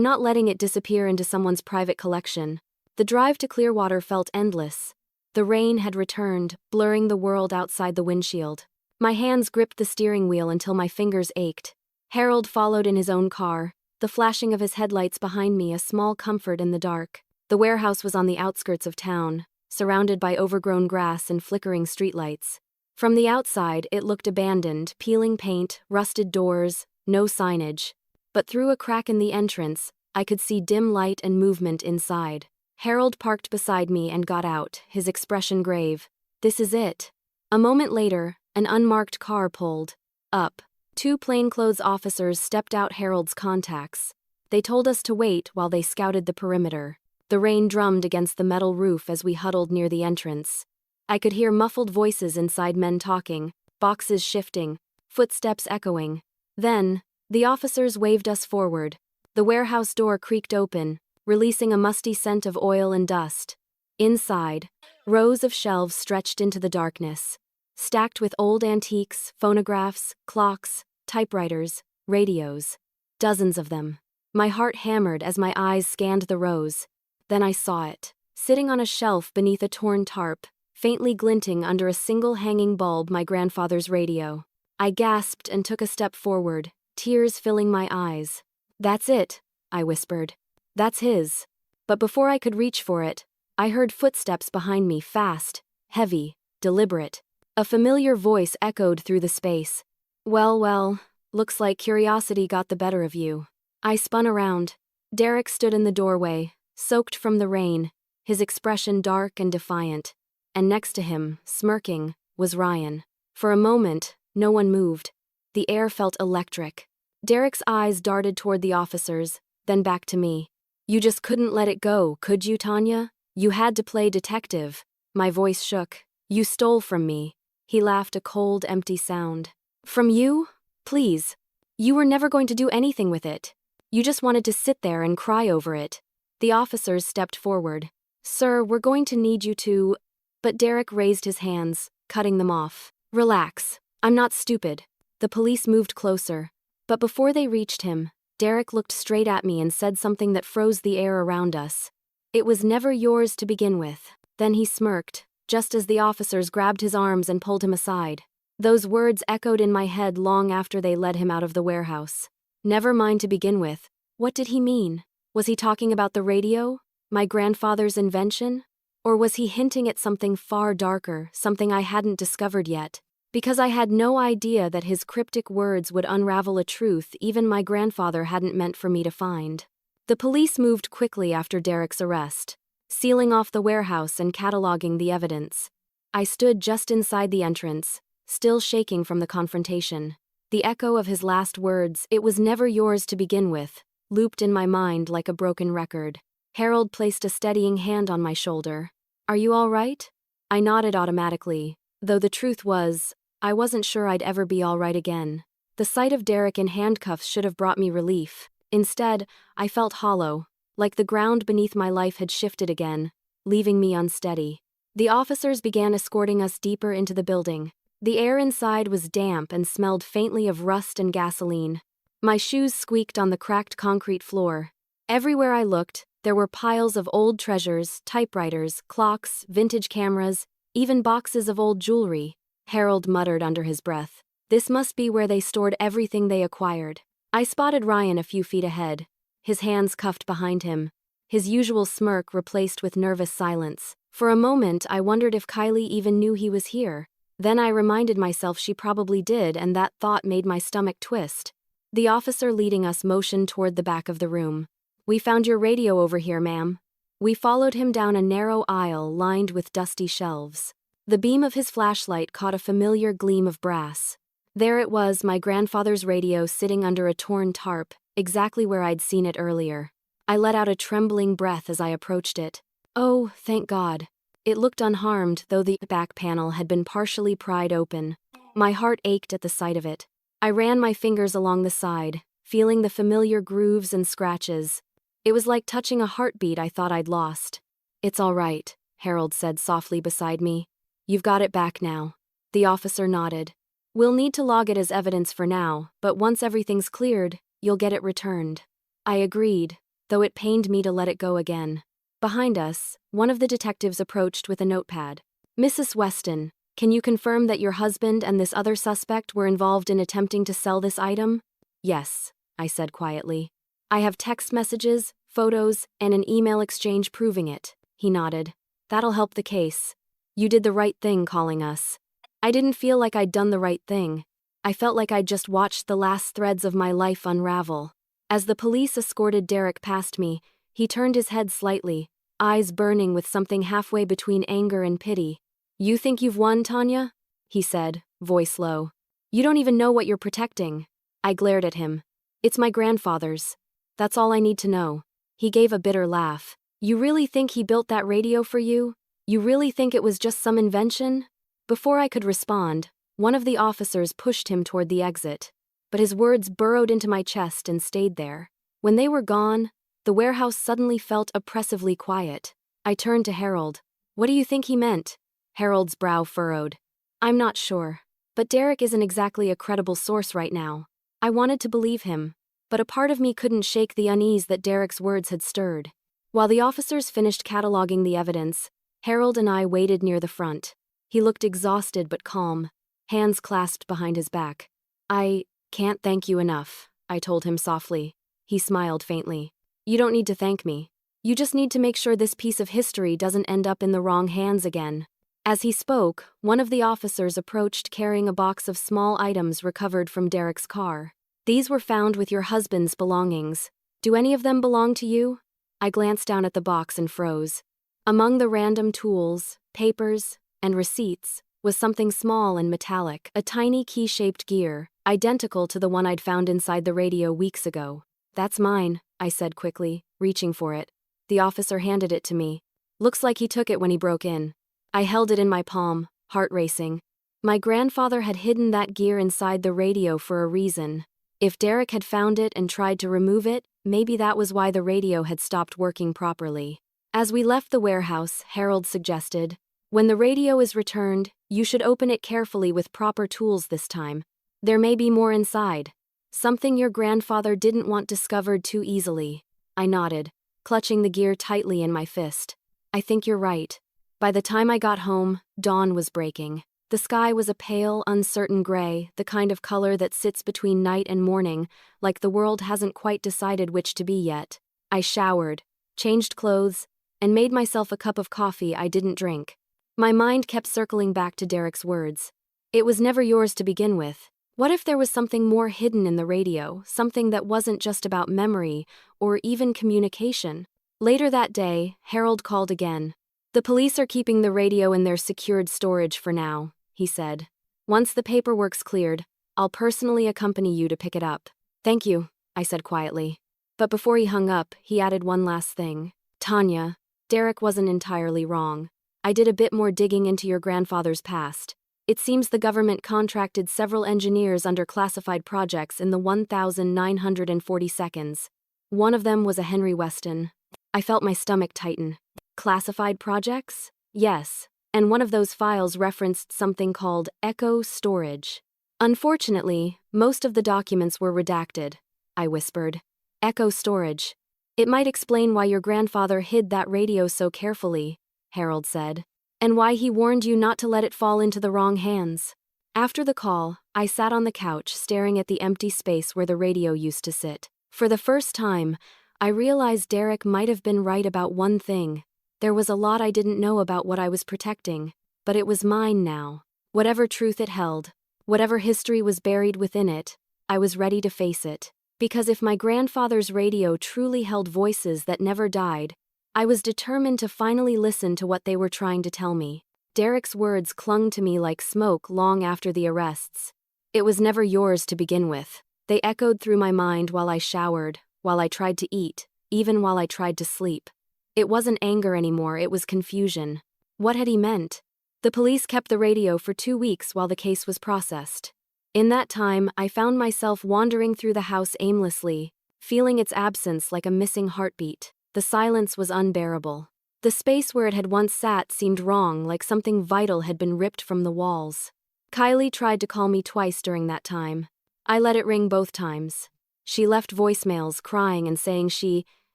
not letting it disappear into someone's private collection." The drive to Clearwater felt endless. The rain had returned, blurring the world outside the windshield. My hands gripped the steering wheel until my fingers ached. Harold followed in his own car, the flashing of his headlights behind me a small comfort in the dark. The warehouse was on the outskirts of town, surrounded by overgrown grass and flickering streetlights. From the outside, it looked abandoned, peeling paint, rusted doors, no signage. But through a crack in the entrance, I could see dim light and movement inside. Harold parked beside me and got out, his expression grave. "This is it." A moment later, an unmarked car pulled up. 2 plainclothes officers stepped out Harold's contacts. They told us to wait while they scouted the perimeter. The rain drummed against the metal roof as we huddled near the entrance. I could hear muffled voices inside, men talking, boxes shifting, footsteps echoing. Then, the officers waved us forward. The warehouse door creaked open, releasing a musty scent of oil and dust. Inside, rows of shelves stretched into the darkness, stacked with old antiques, phonographs, clocks, typewriters, radios. Dozens of them. My heart hammered as my eyes scanned the rows. Then I saw it, sitting on a shelf beneath a torn tarp, faintly glinting under a single hanging bulb, my grandfather's radio. I gasped and took a step forward, tears filling my eyes. "That's it," I whispered. "That's his." But before I could reach for it, I heard footsteps behind me, fast, heavy, deliberate. A familiar voice echoed through the space. Well, looks like curiosity got the better of you." I spun around. Derek stood in the doorway, soaked from the rain, his expression dark and defiant. And next to him, smirking, was Ryan. For a moment, no one moved. The air felt electric. Derek's eyes darted toward the officers, then back to me. "You just couldn't let it go, could you, Tanya? You had to play detective." My voice shook. You stole from me. He laughed, a cold, empty sound. From you? Please. You were never going to do anything with it. You just wanted to sit there and cry over it. The officers stepped forward. Sir, we're going to need you to… But Derek raised his hands, cutting them off. Relax. I'm not stupid. The police moved closer. But before they reached him, Derek looked straight at me and said something that froze the air around us. It was never yours to begin with. Then he smirked, just as the officers grabbed his arms and pulled him aside. Those words echoed in my head long after they led him out of the warehouse. Never mine to begin with. What did he mean? Was he talking about the radio? My grandfather's invention? Or was he hinting at something far darker, something I hadn't discovered yet? Because I had no idea that his cryptic words would unravel a truth even my grandfather hadn't meant for me to find. The police moved quickly after Derek's arrest, sealing off the warehouse and cataloging the evidence. I stood just inside the entrance, still shaking from the confrontation. The echo of his last words, "It was never yours to begin with," looped in my mind like a broken record. Harold placed a steadying hand on my shoulder. "Are you all right?" I nodded automatically, though the truth was, I wasn't sure I'd ever be all right again. The sight of Derek in handcuffs should have brought me relief. Instead, I felt hollow, like the ground beneath my life had shifted again, leaving me unsteady. The officers began escorting us deeper into the building. The air inside was damp and smelled faintly of rust and gasoline. My shoes squeaked on the cracked concrete floor. Everywhere I looked, there were piles of old treasures, typewriters, clocks, vintage cameras, even boxes of old jewelry. Harold muttered under his breath. This must be where they stored everything they acquired. I spotted Ryan a few feet ahead, his hands cuffed behind him, his usual smirk replaced with nervous silence. For a moment, I wondered if Kylie even knew he was here. Then I reminded myself she probably did, and that thought made my stomach twist. The officer leading us motioned toward the back of the room. "We found your radio over here, ma'am." We followed him down a narrow aisle lined with dusty shelves. The beam of his flashlight caught a familiar gleam of brass. There it was, my grandfather's radio sitting under a torn tarp, exactly where I'd seen it earlier. I let out a trembling breath as I approached it. Oh, thank God. It looked unharmed, though the back panel had been partially pried open. My heart ached at the sight of it. I ran my fingers along the side, feeling the familiar grooves and scratches. It was like touching a heartbeat I thought I'd lost. "It's all right," Harold said softly beside me. "You've got it back now." The officer nodded. "We'll need to log it as evidence for now, but once everything's cleared, you'll get it returned." I agreed, though it pained me to let it go again. Behind us, one of the detectives approached with a notepad. "Mrs. Weston, can you confirm that your husband and this other suspect were involved in attempting to sell this item?" "Yes," I said quietly. "I have text messages, photos, and an email exchange proving it." He nodded. "That'll help the case. You did the right thing calling us." I didn't feel like I'd done the right thing. I felt like I'd just watched the last threads of my life unravel. As the police escorted Derek past me, he turned his head slightly, eyes burning with something halfway between anger and pity. "You think you've won, Tanya?" he said, voice low. "You don't even know what you're protecting." I glared at him. "It's my grandfather's. That's all I need to know." He gave a bitter laugh. "You really think he built that radio for you? You really think it was just some invention?" Before I could respond, one of the officers pushed him toward the exit, but his words burrowed into my chest and stayed there. When they were gone, the warehouse suddenly felt oppressively quiet. I turned to Harold. "What do you think he meant?" Harold's brow furrowed. "I'm not sure. But Derek isn't exactly a credible source right now." I wanted to believe him, but a part of me couldn't shake the unease that Derek's words had stirred. While the officers finished cataloging the evidence, Harold and I waited near the front. He looked exhausted but calm, hands clasped behind his back. "I can't thank you enough," I told him softly. He smiled faintly. "You don't need to thank me. You just need to make sure this piece of history doesn't end up in the wrong hands again." As he spoke, one of the officers approached carrying a box of small items recovered from Derek's car. "These were found with your husband's belongings. Do any of them belong to you?" I glanced down at the box and froze. Among the random tools, papers, and receipts was something small and metallic, a tiny key-shaped gear, identical to the one I'd found inside the radio weeks ago. "That's mine," I said quickly, reaching for it. The officer handed it to me. "Looks like he took it when he broke in." I held it in my palm, heart racing. My grandfather had hidden that gear inside the radio for a reason. If Derek had found it and tried to remove it, maybe that was why the radio had stopped working properly. As we left the warehouse, Harold suggested, "When the radio is returned, you should open it carefully with proper tools this time. There may be more inside. Something your grandfather didn't want discovered too easily." I nodded, clutching the gear tightly in my fist. "I think you're right." By the time I got home, dawn was breaking. The sky was a pale, uncertain gray, the kind of color that sits between night and morning, like the world hasn't quite decided which to be yet. I showered, changed clothes, and made myself a cup of coffee I didn't drink. My mind kept circling back to Derek's words. "It was never yours to begin with." What if there was something more hidden in the radio, something that wasn't just about memory, or even communication? Later that day, Harold called again. "The police are keeping the radio in their secured storage for now," he said. "Once the paperwork's cleared, I'll personally accompany you to pick it up." "Thank you," I said quietly. But before he hung up, he added one last thing. "Tanya, Derek wasn't entirely wrong. I did a bit more digging into your grandfather's past. It seems the government contracted several engineers under classified projects in the 1940 seconds. One of them was a Henry Weston." I felt my stomach tighten. Classified projects? Yes, and one of those files referenced something called echo storage. "Unfortunately, most of the documents were redacted," I whispered. "Echo storage. It might explain why your grandfather hid that radio so carefully," Harold said, "and why he warned you not to let it fall into the wrong hands." After the call, I sat on the couch staring at the empty space where the radio used to sit. For the first time, I realized Derek might have been right about one thing. There was a lot I didn't know about what I was protecting, but it was mine now. Whatever truth it held, whatever history was buried within it, I was ready to face it. Because if my grandfather's radio truly held voices that never died, I was determined to finally listen to what they were trying to tell me. Derek's words clung to me like smoke long after the arrests. "It was never yours to begin with." They echoed through my mind while I showered, while I tried to eat, even while I tried to sleep. It wasn't anger anymore, it was confusion. What had he meant? The police kept the radio for 2 weeks while the case was processed. In that time, I found myself wandering through the house aimlessly, feeling its absence like a missing heartbeat. The silence was unbearable. The space where it had once sat seemed wrong, like something vital had been ripped from the walls. Kylie tried to call me twice during that time. I let it ring both times. She left voicemails crying and saying she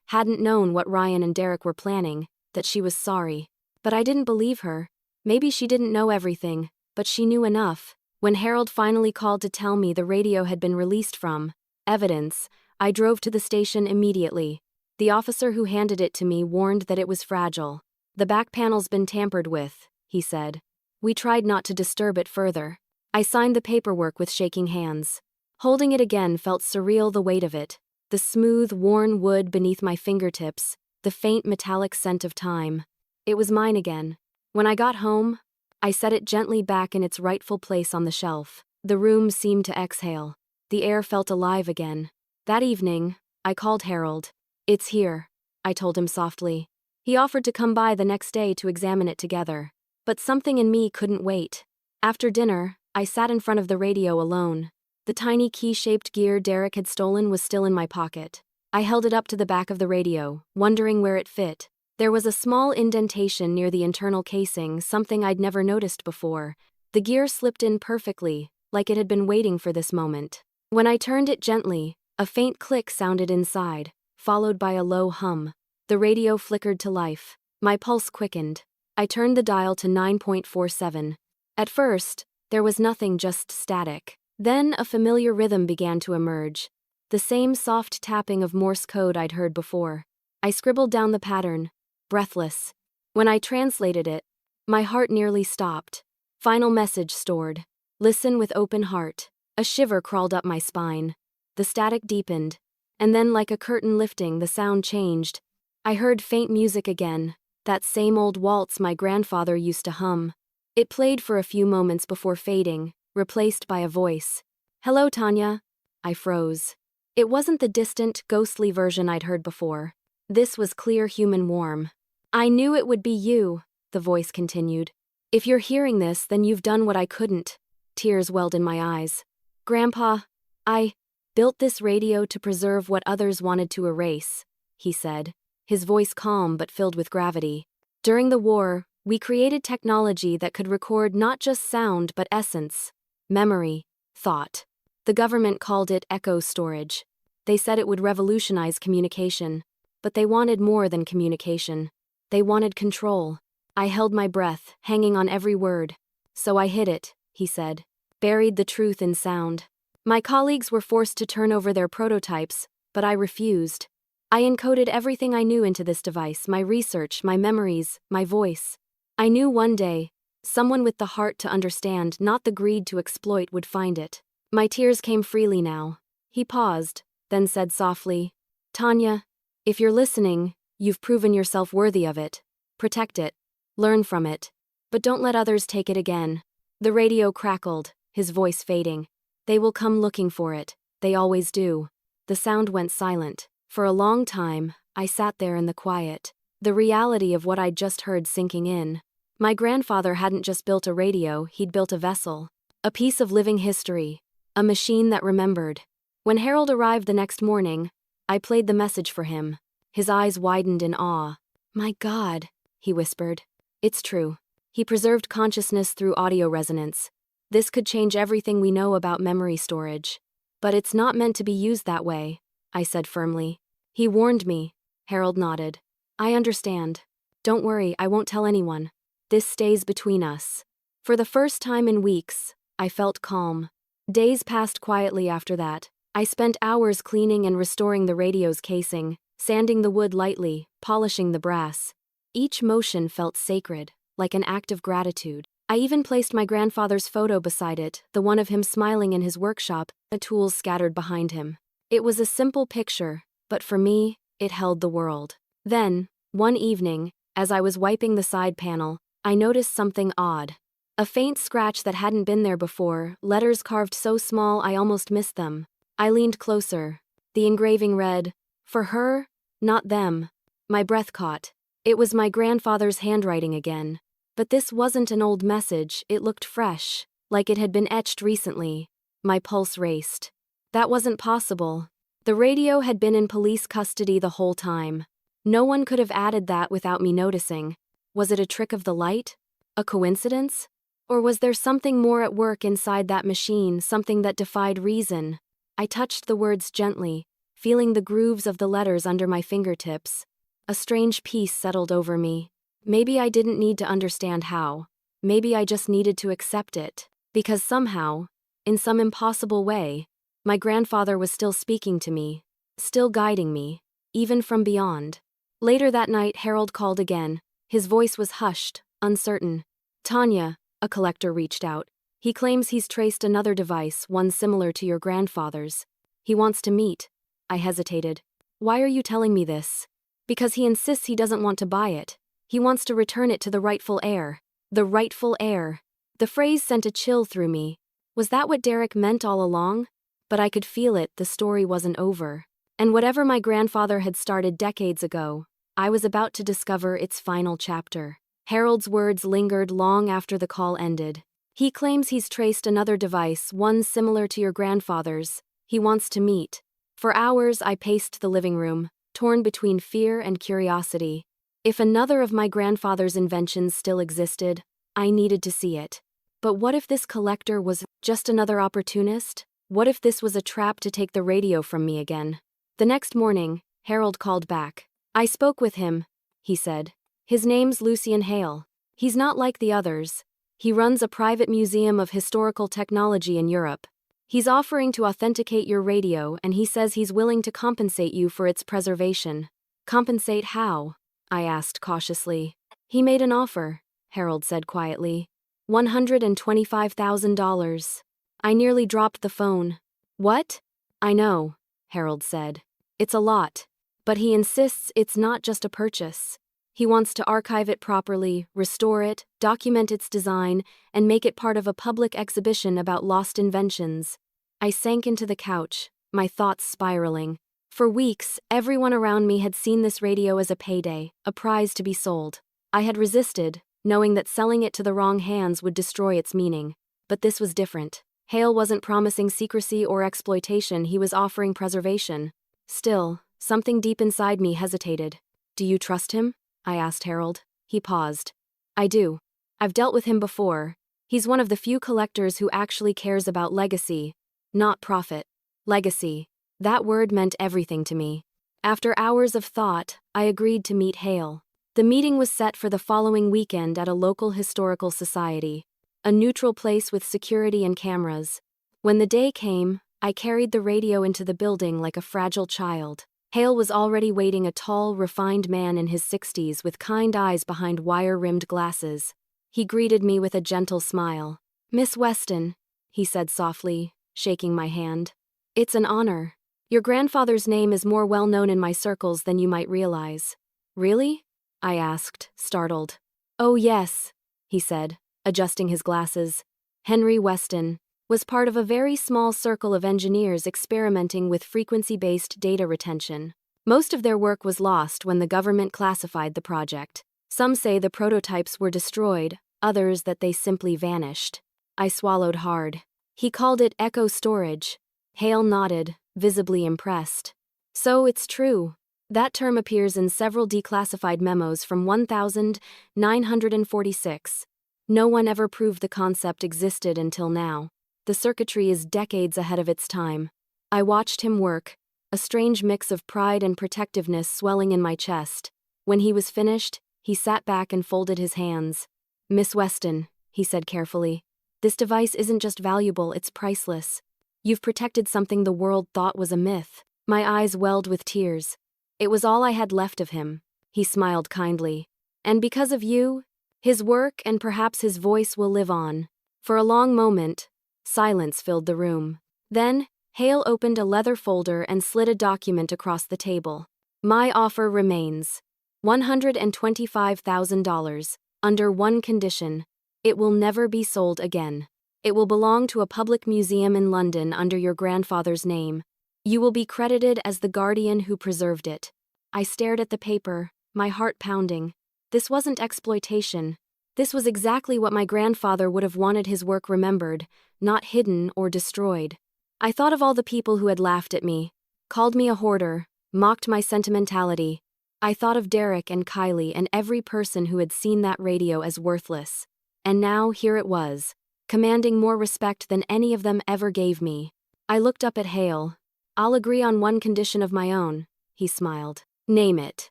hadn't known what Ryan and Derek were planning, that she was sorry. But I didn't believe her. Maybe she didn't know everything, but she knew enough. When Harold finally called to tell me the radio had been released from evidence, I drove to the station immediately. The officer who handed it to me warned that it was fragile. "The back panel's been tampered with," he said. "We tried not to disturb it further." I signed the paperwork with shaking hands. Holding it again felt surreal, the weight of it. The smooth, worn wood beneath my fingertips, the faint metallic scent of time. It was mine again. When I got home, I set it gently back in its rightful place on the shelf. The room seemed to exhale. The air felt alive again. That evening, I called Harold. "It's here," I told him softly. He offered to come by the next day to examine it together. But something in me couldn't wait. After dinner, I sat in front of the radio alone. The tiny key-shaped gear Derek had stolen was still in my pocket. I held it up to the back of the radio, wondering where it fit. There was a small indentation near the internal casing, something I'd never noticed before. The gear slipped in perfectly, like it had been waiting for this moment. When I turned it gently, a faint click sounded inside, followed by a low hum. The radio flickered to life. My pulse quickened. I turned the dial to 9.47. At first, there was nothing, just static. Then a familiar rhythm began to emerge. The same soft tapping of Morse code I'd heard before. I scribbled down the pattern, breathless. When I translated it, my heart nearly stopped. Final message stored. Listen with open heart. A shiver crawled up my spine. The static deepened, and then like a curtain lifting, the sound changed. I heard faint music again, that same old waltz my grandfather used to hum. It played for a few moments before fading, replaced by a voice. "Hello, Tanya." I froze. It wasn't the distant, ghostly version I'd heard before. This was clear, human, warm. "I knew it would be you," the voice continued. If you're hearing this, then you've done what I couldn't. Tears welled in my eyes. Grandpa, I built this radio to preserve what others wanted to erase, he said, his voice calm but filled with gravity. During the war, we created technology that could record not just sound but essence, memory, thought. The government called it echo storage. They said it would revolutionize communication. But they wanted more than communication. They wanted control. I held my breath, hanging on every word. So I hid it, he said. Buried the truth in sound. My colleagues were forced to turn over their prototypes, but I refused. I encoded everything I knew into this device, my research, my memories, my voice. I knew one day, someone with the heart to understand, not the greed to exploit, would find it. My tears came freely now. He paused, then said softly, Tanya, if you're listening, you've proven yourself worthy of it. Protect it. Learn from it. But don't let others take it again. The radio crackled, his voice fading. They will come looking for it. They always do. The sound went silent. For a long time, I sat there in the quiet, the reality of what I'd just heard sinking in. My grandfather hadn't just built a radio, he'd built a vessel. A piece of living history. A machine that remembered. When Harold arrived the next morning, I played the message for him. His eyes widened in awe. My God, he whispered. It's true. He preserved consciousness through audio resonance. This could change everything we know about memory storage. But it's not meant to be used that way, I said firmly. He warned me. Harold nodded. I understand. Don't worry, I won't tell anyone. This stays between us. For the first time in weeks, I felt calm. Days passed quietly after that. I spent hours cleaning and restoring the radio's casing, sanding the wood lightly, polishing the brass. Each motion felt sacred, like an act of gratitude. I even placed my grandfather's photo beside it, the one of him smiling in his workshop, the tools scattered behind him. It was a simple picture, but for me, it held the world. Then, one evening, as I was wiping the side panel, I noticed something odd. A faint scratch that hadn't been there before, letters carved so small I almost missed them. I leaned closer. The engraving read, "For her, not them." My breath caught. It was my grandfather's handwriting again. But this wasn't an old message, it looked fresh, like it had been etched recently. My pulse raced. That wasn't possible. The radio had been in police custody the whole time. No one could have added that without me noticing. Was it a trick of the light? A coincidence? Or was there something more at work inside that machine, something that defied reason? I touched the words gently, feeling the grooves of the letters under my fingertips. A strange peace settled over me. Maybe I didn't need to understand how. Maybe I just needed to accept it. Because somehow, in some impossible way, my grandfather was still speaking to me, still guiding me, even from beyond. Later that night, Harold called again. His voice was hushed, uncertain. Tanya, a collector reached out. He claims he's traced another device, one similar to your grandfather's. He wants to meet. I hesitated. Why are you telling me this? Because he insists he doesn't want to buy it. He wants to return it to the rightful heir. The rightful heir. The phrase sent a chill through me. Was that what Derek meant all along? But I could feel it, the story wasn't over. And whatever my grandfather had started decades ago, I was about to discover its final chapter. Harold's words lingered long after the call ended. He claims he's traced another device, one similar to your grandfather's. He wants to meet. For hours I paced the living room, torn between fear and curiosity. If another of my grandfather's inventions still existed, I needed to see it. But what if this collector was just another opportunist? What if this was a trap to take the radio from me again? The next morning, Harold called back. I spoke with him, he said. His name's Lucien Hale. He's not like the others. He runs a private museum of historical technology in Europe. He's offering to authenticate your radio, and he says he's willing to compensate you for its preservation. Compensate how? I asked cautiously. He made an offer, Harold said quietly. $125,000. I nearly dropped the phone. What? I know, Harold said. It's a lot. But he insists it's not just a purchase. He wants to archive it properly, restore it, document its design, and make it part of a public exhibition about lost inventions. I sank into the couch, my thoughts spiraling. For weeks, everyone around me had seen this radio as a payday, a prize to be sold. I had resisted, knowing that selling it to the wrong hands would destroy its meaning. But this was different. Hale wasn't promising secrecy or exploitation, he was offering preservation. Still, something deep inside me hesitated. "Do you trust him?" I asked Harold. He paused. "I do. I've dealt with him before. He's one of the few collectors who actually cares about legacy, not profit." Legacy. That word meant everything to me. After hours of thought, I agreed to meet Hale. The meeting was set for the following weekend at a local historical society, a neutral place with security and cameras. When the day came, I carried the radio into the building like a fragile child. Hale was already waiting, a tall, refined man in his 60s with kind eyes behind wire-rimmed glasses. He greeted me with a gentle smile. "Miss Weston," he said softly, shaking my hand. "It's an honor. Your grandfather's name is more well-known in my circles than you might realize." "Really?" I asked, startled. "Oh yes," he said, adjusting his glasses. "Henry Weston was part of a very small circle of engineers experimenting with frequency-based data retention. Most of their work was lost when the government classified the project. Some say the prototypes were destroyed, others that they simply vanished." I swallowed hard. "He called it echo storage." Hale nodded, visibly impressed. "So it's true. That term appears in several declassified memos from 1946. No one ever proved the concept existed until now. The circuitry is decades ahead of its time." I watched him work, a strange mix of pride and protectiveness swelling in my chest. When he was finished, he sat back and folded his hands. "Miss Weston," he said carefully, "this device isn't just valuable, it's priceless. You've protected something the world thought was a myth." My eyes welled with tears. It was all I had left of him. He smiled kindly. "And because of you, his work and perhaps his voice will live on." For a long moment, silence filled the room. Then, Hale opened a leather folder and slid a document across the table. "My offer remains. $125,000, under one condition. It will never be sold again. It will belong to a public museum in London under your grandfather's name. You will be credited as the guardian who preserved it." I stared at the paper, my heart pounding. This wasn't exploitation. This was exactly what my grandfather would have wanted his work remembered, not hidden or destroyed. I thought of all the people who had laughed at me, called me a hoarder, mocked my sentimentality. I thought of Derek and Kylie and every person who had seen that radio as worthless. And now here it was, commanding more respect than any of them ever gave me. I looked up at Hale. "I'll agree on one condition of my own," he smiled. "Name it.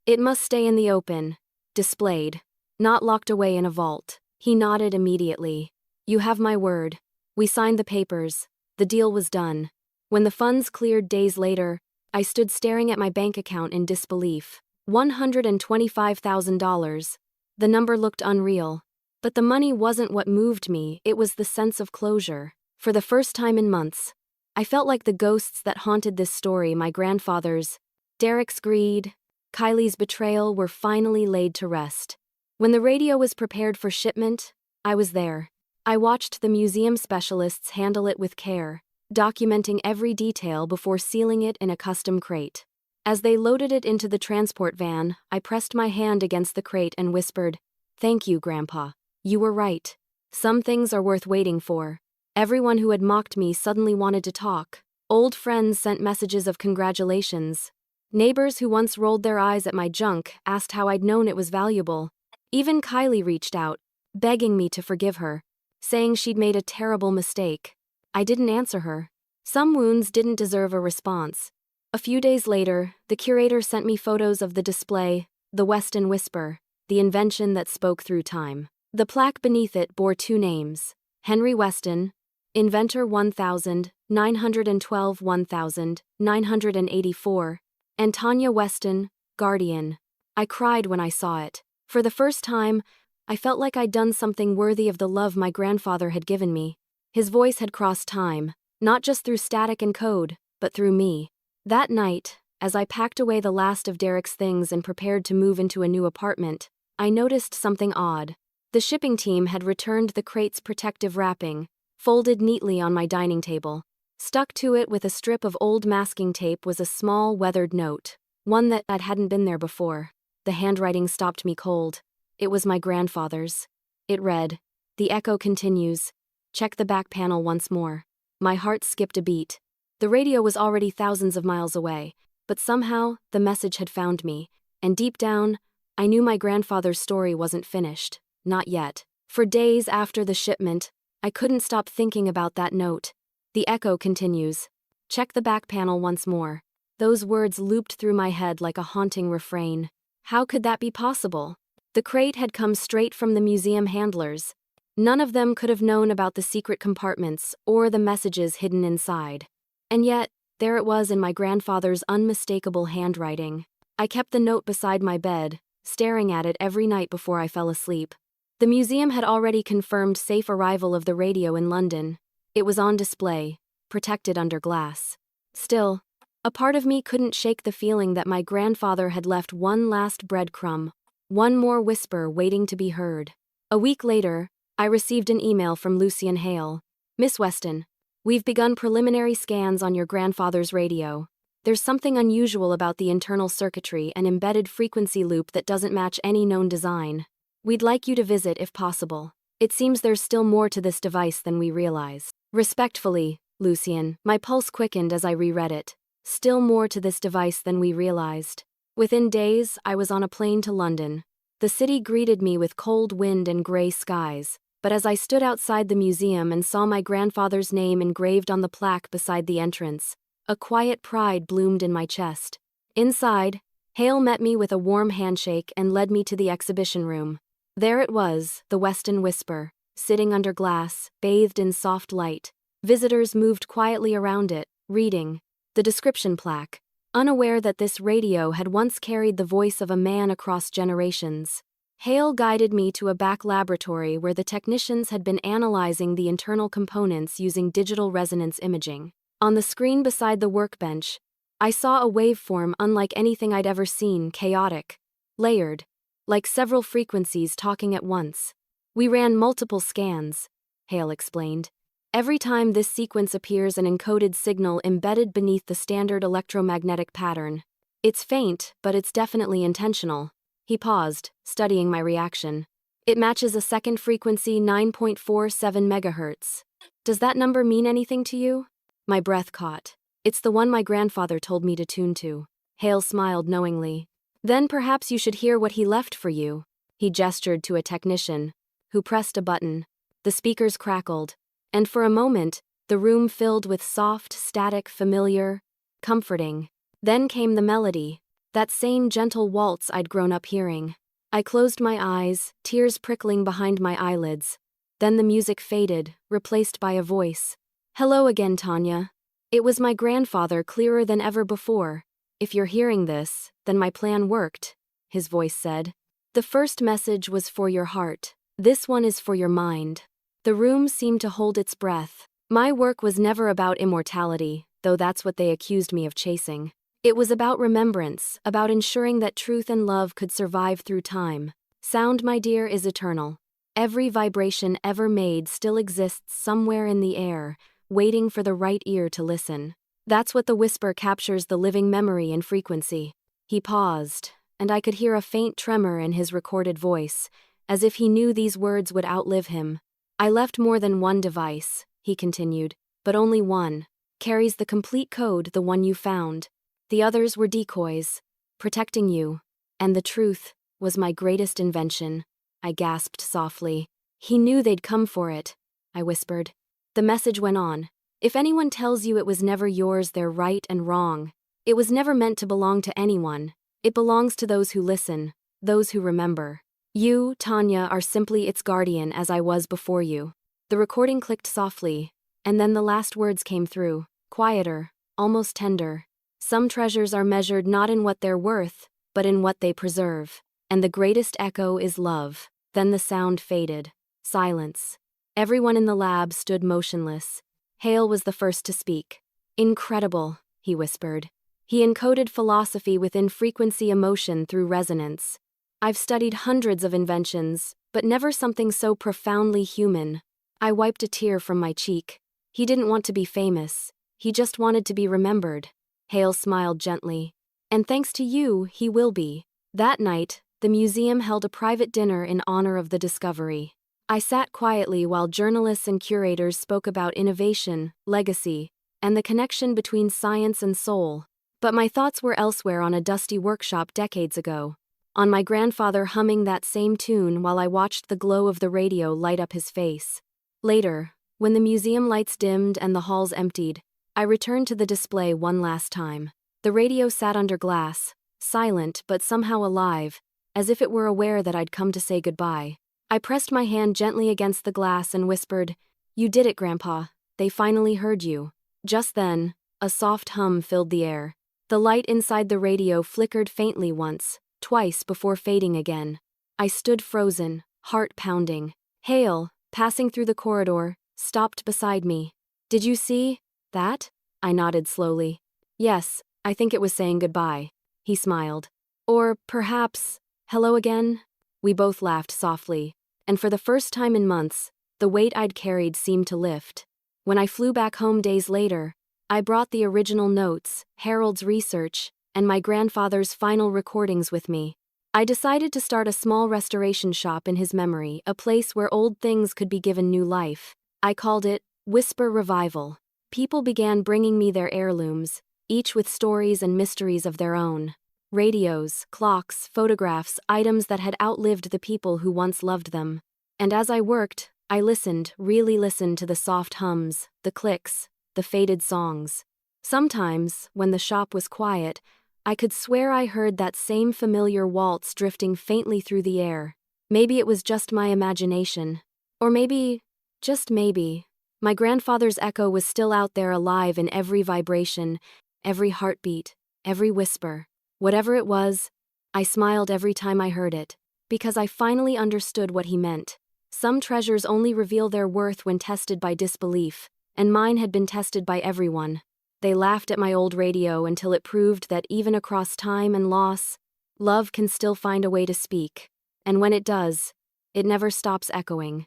It must stay in the open, displayed, not locked away in a vault." He nodded immediately. "You have my word." We signed the papers. The deal was done. When the funds cleared days later, I stood staring at my bank account in disbelief. $125,000. The number looked unreal. But the money wasn't what moved me, it was the sense of closure. For the first time in months, I felt like the ghosts that haunted this story, my grandfather's, Derek's greed, Kylie's betrayal, were finally laid to rest. When the radio was prepared for shipment, I was there. I watched the museum specialists handle it with care, documenting every detail before sealing it in a custom crate. As they loaded it into the transport van, I pressed my hand against the crate and whispered, "Thank you, Grandpa. You were right. Some things are worth waiting for." Everyone who had mocked me suddenly wanted to talk. Old friends sent messages of congratulations. Neighbors who once rolled their eyes at my junk asked how I'd known it was valuable. Even Kylie reached out, begging me to forgive her, saying she'd made a terrible mistake. I didn't answer her. Some wounds didn't deserve a response. A few days later, the curator sent me photos of the display, the Weston Whisper, the invention that spoke through time. The plaque beneath it bore two names: Henry Weston, Inventor 1912-1984, and Tanya Weston, Guardian. I cried when I saw it. For the first time, I felt like I'd done something worthy of the love my grandfather had given me. His voice had crossed time, not just through static and code, but through me. That night, as I packed away the last of Derek's things and prepared to move into a new apartment, I noticed something odd. The shipping team had returned the crate's protective wrapping, folded neatly on my dining table. Stuck to it with a strip of old masking tape was a small, weathered note, one that hadn't been there before. The handwriting stopped me cold. It was my grandfather's. It read, "The echo continues. Check the back panel once more." My heart skipped a beat. The radio was already thousands of miles away, but somehow the message had found me, and deep down, I knew my grandfather's story wasn't finished. Not yet. For days after the shipment, I couldn't stop thinking about that note. The echo continues. Check the back panel once more. Those words looped through my head like a haunting refrain. How could that be possible? The crate had come straight from the museum handlers. None of them could have known about the secret compartments or the messages hidden inside. And yet, there it was in my grandfather's unmistakable handwriting. I kept the note beside my bed, staring at it every night before I fell asleep. The museum had already confirmed safe arrival of the radio in London. It was on display, protected under glass. Still, a part of me couldn't shake the feeling that my grandfather had left one last breadcrumb, one more whisper waiting to be heard. A week later, I received an email from Lucian Hale. "Miss Weston, we've begun preliminary scans on your grandfather's radio. There's something unusual about the internal circuitry and embedded frequency loop that doesn't match any known design. We'd like you to visit if possible. It seems there's still more to this device than we realize. Respectfully, Lucian." My pulse quickened as I reread it. Still more to this device than we realized. Within days, I was on a plane to London. The city greeted me with cold wind and gray skies, but as I stood outside the museum and saw my grandfather's name engraved on the plaque beside the entrance, a quiet pride bloomed in my chest. Inside, Hale met me with a warm handshake and led me to the exhibition room. There it was, the Weston Whisper, sitting under glass, bathed in soft light. Visitors moved quietly around it, reading the description plaque, unaware that this radio had once carried the voice of a man across generations. Hale guided me to a back laboratory where the technicians had been analyzing the internal components using digital resonance imaging. On the screen beside the workbench, I saw a waveform unlike anything I'd ever seen, chaotic, layered, like several frequencies talking at once. "We ran multiple scans," Hale explained. "Every time this sequence appears an encoded signal embedded beneath the standard electromagnetic pattern. It's faint, but it's definitely intentional." He paused, studying my reaction. "It matches a second frequency 9.47 megahertz. Does that number mean anything to you?" My breath caught. "It's the one my grandfather told me to tune to." Hale smiled knowingly. "Then perhaps you should hear what he left for you." He gestured to a technician, who pressed a button. The speakers crackled, and for a moment, the room filled with soft, static, familiar, comforting. Then came the melody, that same gentle waltz I'd grown up hearing. I closed my eyes, tears prickling behind my eyelids. Then the music faded, replaced by a voice. "Hello again, Tanya." It was my grandfather, clearer than ever before. "If you're hearing this, then my plan worked," his voice said. "The first message was for your heart. This one is for your mind." The room seemed to hold its breath. My work was never about immortality, though that's what they accused me of chasing. It was about remembrance, about ensuring that truth and love could survive through time. Sound, my dear, is eternal. Every vibration ever made still exists somewhere in the air, waiting for the right ear to listen. That's what the whisper captures, the living memory and frequency. He paused, and I could hear a faint tremor in his recorded voice, as if he knew these words would outlive him. "I left more than one device," he continued, "but only one. Carries the complete code, the one you found. The others were decoys, protecting you. And the truth was my greatest invention." I gasped softly. "He knew they'd come for it," I whispered. The message went on. "If anyone tells you it was never yours, they're right and wrong. It was never meant to belong to anyone. It belongs to those who listen, those who remember. You, Tanya, are simply its guardian as I was before you." The recording clicked softly, and then the last words came through, quieter, almost tender. "Some treasures are measured not in what they're worth, but in what they preserve. And the greatest echo is love." Then the sound faded. Silence. Everyone in the lab stood motionless. Hale was the first to speak. "Incredible," he whispered. "He encoded philosophy within frequency, emotion through resonance. I've studied hundreds of inventions, but never something so profoundly human." I wiped a tear from my cheek. He didn't want to be famous. He just wanted to be remembered. Hale smiled gently. "And thanks to you, he will be." That night, the museum held a private dinner in honor of the discovery. I sat quietly while journalists and curators spoke about innovation, legacy, and the connection between science and soul. But my thoughts were elsewhere on a dusty workshop decades ago, on my grandfather humming that same tune while I watched the glow of the radio light up his face. Later, when the museum lights dimmed and the halls emptied, I returned to the display one last time. The radio sat under glass, silent but somehow alive, as if it were aware that I'd come to say goodbye. I pressed my hand gently against the glass and whispered, "You did it, Grandpa. They finally heard you." Just then, a soft hum filled the air. The light inside the radio flickered faintly once, twice before fading again. I stood frozen, heart pounding. Hale, passing through the corridor, stopped beside me. "Did you see that?" I nodded slowly. "Yes, I think it was saying goodbye." He smiled. "Or perhaps, hello again?" We both laughed softly, and for the first time in months, the weight I'd carried seemed to lift. When I flew back home days later, I brought the original notes, Harold's research, and my grandfather's final recordings with me. I decided to start a small restoration shop in his memory, a place where old things could be given new life. I called it Whisper Revival. People began bringing me their heirlooms, each with stories and mysteries of their own. Radios, clocks, photographs, items that had outlived the people who once loved them. And as I worked, I listened, really listened to the soft hums, the clicks, the faded songs. Sometimes, when the shop was quiet, I could swear I heard that same familiar waltz drifting faintly through the air. Maybe it was just my imagination. Or maybe, just maybe, my grandfather's echo was still out there alive in every vibration, every heartbeat, every whisper. Whatever it was, I smiled every time I heard it, because I finally understood what he meant. Some treasures only reveal their worth when tested by disbelief, and mine had been tested by everyone. They laughed at my old radio until it proved that even across time and loss, love can still find a way to speak. And when it does, it never stops echoing.